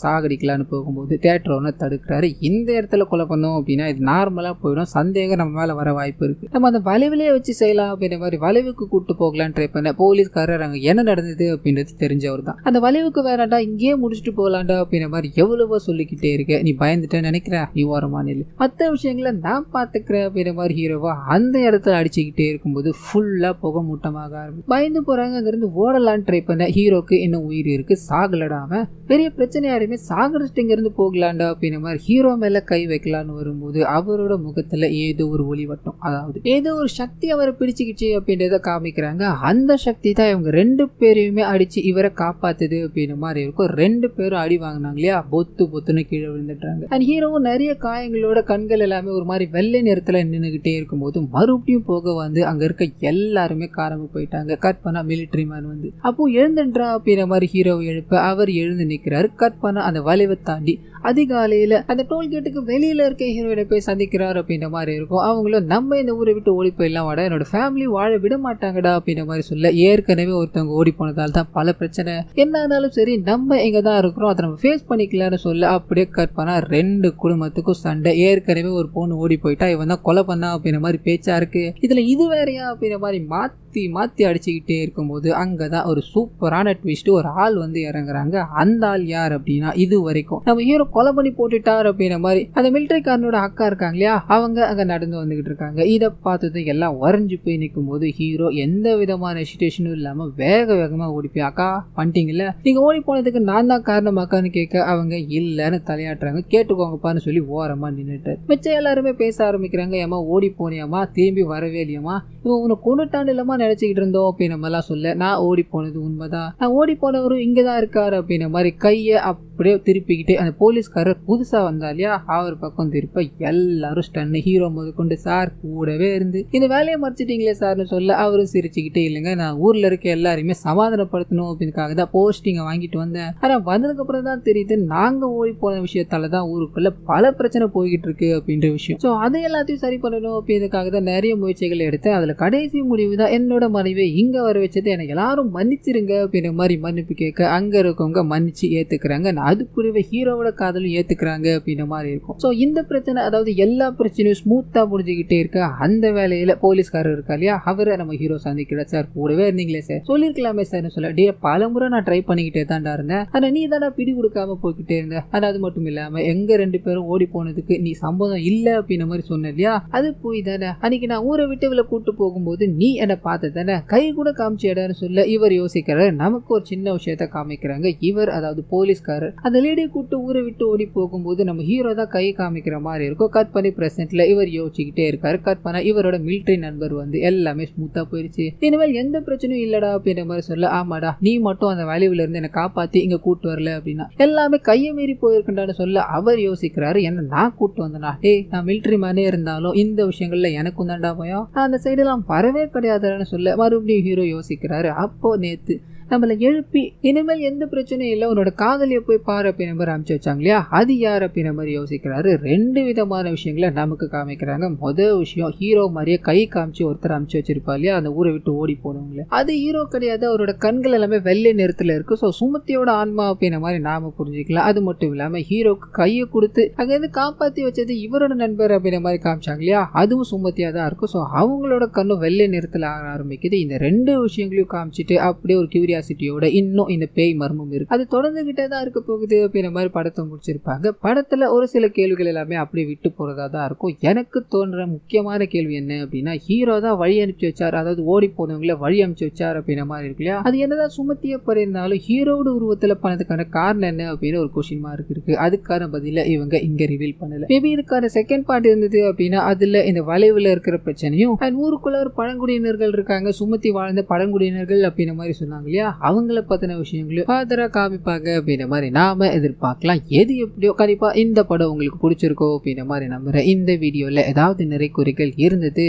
சாகடிக்கலான்னு போகும்போது தியேட்டர் ஓனர் தடுக்கிறாரு. இந்த இடத்துல கொலை பண்ணோம் அப்படின்னா இது நார்மலா போயிடும், சந்தேகம் நம்ம மேல வர வாய்ப்பு இருக்கு, நம்ம அந்த வளைவிலே வச்சு செய்யலாம் அப்படின்ற மாதிரி வளைவுக்கு கூட்டு போகலான்னு ட்ரை பண்ண போலீஸ்காரர் அங்க என்ன நடந்தது அப்படின்றது தெரிஞ்சவர் தான். அந்த வளைவுக்கு வேறாண்டா இங்கேயே முடிச்சுட்டு போகலாண்டா அப்படின்ற மாதிரி எவ்வளவோ சொல்லிக்கிட்டே இருக்க, நீ பயந்துட்டேன்னு நினைக்கிற, நீ ஓரமான மற்ற விஷயங்களை நான் பாத்துக்கிறேன் அப்படின்ற மாதிரி ஹீரோவா அந்த இடத்துல அடிச்சுக்கிட்டே இருக்கும்போது ஃபுல்லா புகை மூட்டமாக ஆரம்பிச்சு பயந்து போறாங்க. அங்கிருந்து ஓடலான்னு ட்ரை பண்ண ஹீரோக்கு இன்னும் உயிர் இருக்கு, சாகலடாம பெரிய பிரச்சனையாடுமே சாகடிச்சுட்டு இங்க இருந்து போகலாண்டா அப்படின்ற மாதிரி ஹீரோ மேல கை வைக்கலான்னு வரும்போது அவரோட முகத்துல ஏதோ ஒரு ஒளி வட்டம், அதாவது ஏதோ ஒரு சக்தி அவரை பிடிச்சுக்கிச்சு அப்படின்றத காமிக்கிறாங்க. அந்த சக்தி தான் இவங்க ரெண்டு பேரையுமே அடிச்சு இவரை காப்பாத்துது அப்படின்ற மாதிரி இருக்கும். ரெண்டு பேரும் அடி வாங்கினாங்க இல்லையா, பொத்து பொத்துன்னு கீழே விழுந்துட்டாங்க. அண்ட் ஹீரோவும் நிறைய காயங்களோட கண்கள் எல்லாமே ஒரு மாதிரி வெள்ளை நிறத்துல நின்றுகிட்டே இருக்கும்போது மறுபடியும் போக வந்து அங்க இருக்க எல்லாருமே காரங்க போயிட்டாங்க. கட் பண்ணா மிலிட்ரி மேன் வந்து அப்போ எழுந்துன்றா அப்படின்ற மாதிரி ஹீரோவை எழுப்ப அவர் எழுந்து நிக்கிறாரு. கட் பண்ணா அந்த வளைவை தாண்டி அதிகாலையில அந்த டோல்கேட்டுக்கு வெளியில இருக்க ஹீரோயினை போய் சந்திக்கிறார் அப்படின்ற மாதிரி இருக்கும். அவங்களும் நம்ம இந்த ஊரை விட்டு ஓடி போயிடலாம் வாடா, என்னோட ஃபேமிலி வாழ விட மாட்டாங்கடா அப்படின்ற மாதிரி சொல்ல ஏற்கனவே ஒருத்தவங்க ஓடி போனதால் தான் பல பிரச்சனை, என்ன ஆனாலும் சரி நம்ம எங்க தான் இருக்கிறோம், அதை நம்ம ஃபேஸ் பண்ணிக்கலாம்னு சொல்ல அப்படியே கட் பண்ணா ரெண்டு குடும்பத்துக்கும் சண்டை. ஏற்கனவே ஒரு பொண்ணு ஓடி போயிட்டா இவன் தான் கொலை பண்ணா அப்படின்ற மாதிரி பேச்சா இருக்கு, இதுல இது வேறையா அப்படின்ற மாதிரி மாத்தி மாத்தி அடிச்சுக்கிட்டே இருக்கும்போது அங்கதான் ஒரு சூப்பரான ட்விஸ்ட், ஒரு ஆள் வந்து இறங்குறாங்க. அந்த ஆள் யார் அப்படின்னா இது வரைக்கும் நம்ம ஹீரோ கொலை பண்ணி போட்டுட்டார் அப்படின்ற மாதிரி அந்த மிலிட்டரிக்காரனோட அக்கா இருக்காங்க இல்லையா, அவங்க அங்க நடந்து வந்துகிட்டு இருக்காங்க. இதை பார்த்தது எல்லாம் வரைஞ்சு போய் நிற்கும் போது ஹீரோ எந்த விதமான ஹெசிடேஷனும் இல்லாம வேக வேகமா ஓடி போய் அக்கா பண்ணிட்டீங்கல்ல, நீங்க ஓடி போனதுக்கு நான் தான் காரணம் அக்கான்னு கேட்க அவங்க இல்லன்னு தலையாட்டுறாங்க. கேட்டுக்கோங்கப்பான்னு சொல்லி ஓரமா நின்றுட்டு மிச்சம் எல்லாருமே பேச ஆரம்பிக்கிறாங்க. ஏமா ஓடி போனியாமா, திரும்பி வரவே இல்லையாமா, இவன் உன்னை கொண்டுட்டான் இல்லாம நினைச்சுக்கிட்டு இருந்தோம் அப்படின்னு நம்மலாம் சொல்ல, நான் ஓடி போனது உண்மைதான், நான் ஓடி போனவரும் இங்கதான் இருக்காரு அப்படின்ற மாதிரி கையை அப்படியே திருப்பிக்கிட்டு அந்த போலீஸ்காரர் புதுசா வந்தா இல்லையா அவர் பக்கம் திருப்ப எல்லாரும் ஸ்டன்னு. ஹீரோ முதற்கொண்டு சார் கூடவே இருந்து இந்த வேலையை மறைச்சிட்டீங்களே சார்னு சொல்ல அவரும் சிரிச்சுக்கிட்டே, இல்லைங்க நான் ஊர்ல இருக்க எல்லாருமே சமாதானப்படுத்தணும் அப்படின்னுக்காக தான் போஸ்டிங்க வாங்கிட்டு வந்தேன், ஆனா வந்ததுக்கு அப்புறம் தான் தெரியுது நாங்க ஓடி போன விஷயத்தாலதான் ஊருக்குள்ள பல பிரச்சனை போய்கிட்டு இருக்கு அப்படின்ற விஷயம். சோ அதை எல்லாத்தையும் சரி பண்ணணும் அப்படின்றதுக்காக தான் நிறைய முயற்சிகள் எடுத்தேன். அதுல கடைசி முடிவு தான் என்னோட மனைவி இங்க வர வச்சது, எனக்கு எல்லாரும் மன்னிச்சிருங்க அப்படின்ற மாதிரி மன்னிப்பு கேட்க அங்க இருக்கவங்க மன்னிச்சு ஏத்துக்கிறாங்க. அது கூடவே ஹீரோவோட காதலும் ஏத்துக்கிறாங்க அப்படின்ற மாதிரி இருக்கும். சோ இந்த பிரச்சனை, அதாவது எல்லா பிரச்சனையும் ஸ்மூத்தா முடிஞ்சுக்கிட்டே இருக்க அந்த வேலையில போலீஸ்காரர் இருக்கா இல்லையா அவரை நம்ம ஹீரோ சந்திக்கிறார். சார் கூடவே இருந்தீங்களே சார், சொல்லிருக்கலாமே சார் சொல்ல, டே பல முறை நான் ட்ரை பண்ணிக்கிட்டே தான்டா இருந்தேன், ஆனா நீ தானே பிடி கொடுக்காம போய்கிட்டே இருந்த, ஆனா அது மட்டும் இல்லாம எங்க ரெண்டு பேரும் ஓடி போனதுக்கு நீ சம்பந்தம் இல்ல அப்படின்ற மாதிரி சொன்ன இல்லையா, அது போய் தானே அன்னைக்கு நான் ஊரை விட்டு இவளை கூட்டு போகும்போது நீ என்ன பார்த்த தானே, கை கூட காமிச்சேடான்னு சொல்ல இவர் யோசிக்கிறார். நமக்கு ஒரு சின்ன விஷயத்த காமிக்கிறாங்க. இவர் அதாவது போலீஸ்காரர் அந்த லேடியை கூட்டு ஊரை விட்டு ஓடி போகும்போது நம்ம ஹீரோ தான் கை காமிக்கிற மாதிரி இருக்கும். கட் பண்ணி பிரசன்ட்ல இவர் யோசிச்சுக்கிட்டே இருக்காரு. கட் பண்ண இவரோட மிலிட்டரி நண்பர் வந்து எல்லாமே ஸ்மூத்தா போயிருச்சு, இனிமேல் எந்த பிரச்சனையும் இல்லடா அப்படின்ற மாதிரி சொல்ல, ஆமாடா நீ மட்டும் அந்த வேலையில இருந்து என்னை காப்பாத்தி இங்க கூட்டு வரல அப்படின்னா எல்லாமே கையை மீறி போயிருக்கண்டான்னு சொல்ல அவர் யோசிக்கிறாரு, என்ன நான் கூட்டு வந்தனா, டே நான் மிலிட்டரி மேனே இருந்தாலும் இந்த விஷயங்கள்ல எனக்கும் தாண்டா பயம், அந்த சைடு எல்லாம் வரவே கிடையாதுன்னு சொல்ல மறுபடியும் ஹீரோ யோசிக்கிறாரு. அப்போ நேத்து நம்மளை எழுப்பி இனிமேல் எந்த பிரச்சனையும் இல்லை, உன்னோட காதலியை போய் பாரு அப்படின்ற மாதிரி அனுப்பிச்சு வச்சாங்க இல்லையா, அது யார் அப்படின்ற மாதிரி யோசிக்கிறாரு. ரெண்டு விதமான விஷயங்களை நமக்கு காமிக்கிறாங்க. முதல் விஷயம், ஹீரோ மாதிரியே கை காமிச்சு ஒருத்தர் அனுப்பிச்சு வச்சிருப்பா இல்லையா அந்த ஊரை விட்டு ஓடி போனவங்களே, அது ஹீரோ கிடையாது, அவரோட கண்கள் எல்லாமே வெள்ளை நிறத்துல இருக்கு. ஸோ சுமத்தியோட ஆன்மா அப்படின்ற மாதிரி நாம புரிஞ்சுக்கலாம். அது மட்டும் இல்லாம ஹீரோக்கு கையை கொடுத்து அங்கிருந்து காப்பாத்தி வச்சது இவரோட நண்பர் அப்படின்ற மாதிரி காமிச்சாங்க இல்லையா, அதுவும் சுமத்தியா தான் இருக்கும். ஸோ அவங்களோட கண்ணும் வெள்ளை நிறத்துல ஆக ஆரம்பிக்குது. இந்த ரெண்டு விஷயங்களையும் காமிச்சிட்டு அப்படியே ஒரு கியூரியாசிட்டியோட இன்னும் இந்த பேய் மர்மம் இருக்கு, அது தொடர்ந்துகிட்டே தான் இருக்க போகுது அப்படின்ற மாதிரி படத்தை முடிச்சிருப்பாங்க. படத்துல ஒரு சில கேள்விகள் எல்லாமே அப்படியே விட்டு போறதா தான் இருக்கும். எனக்கு தோன்ற முக்கியமான கேள்வி என்ன அப்படின்னா, ஹீரோ தான் வழி அனுப்பிச்சு வச்சார், அதாவது ஓடி போனவங்களை வழி அனுப்பிச்சு வச்சார் அப்படின்ற மாதிரி இருக்கு இல்லையா, அது என்னதான் சுமத்திய பண்ணியிருந்தாலும் ஹீரோட உருவத்துல பண்ணதுக்கான காரணம் என்ன அப்படின்னு ஒரு கொஸ்டின் மார்க் இருக்கு. அதுக்கான பதில இவங்க இங்க ரிவீல் பண்ணல. மேபி இதுக்கான செகண்ட் பார்ட் இருந்தது அப்படின்னா அதுல இந்த வளைவுல இருக்கிற பிரச்சனையும் அண்ட் ஊருக்குள்ள ஒரு பழங்குடியினர்கள் இருக்காங்க, சுமத்தி வாழ்ந்த பழங்குடியினர்கள் அப்படின்ற மாதிரி சொன்னாங்க இல்லையா, அவங்கள பத்தின விஷயங்களையும் ஃபாதரா காமிப்பாங்க அப்படின்ற மாதிரி நாம எதிர்பார்க்கலாம். எது எப்படியோ கண்டிப்பா இந்த படம் உங்களுக்கு பிடிச்சிருக்கோ அப்படின்ற மாதிரி நம்புறேன். இந்த வீடியோல ஏதாவது நிறை குறைகள் இருந்தது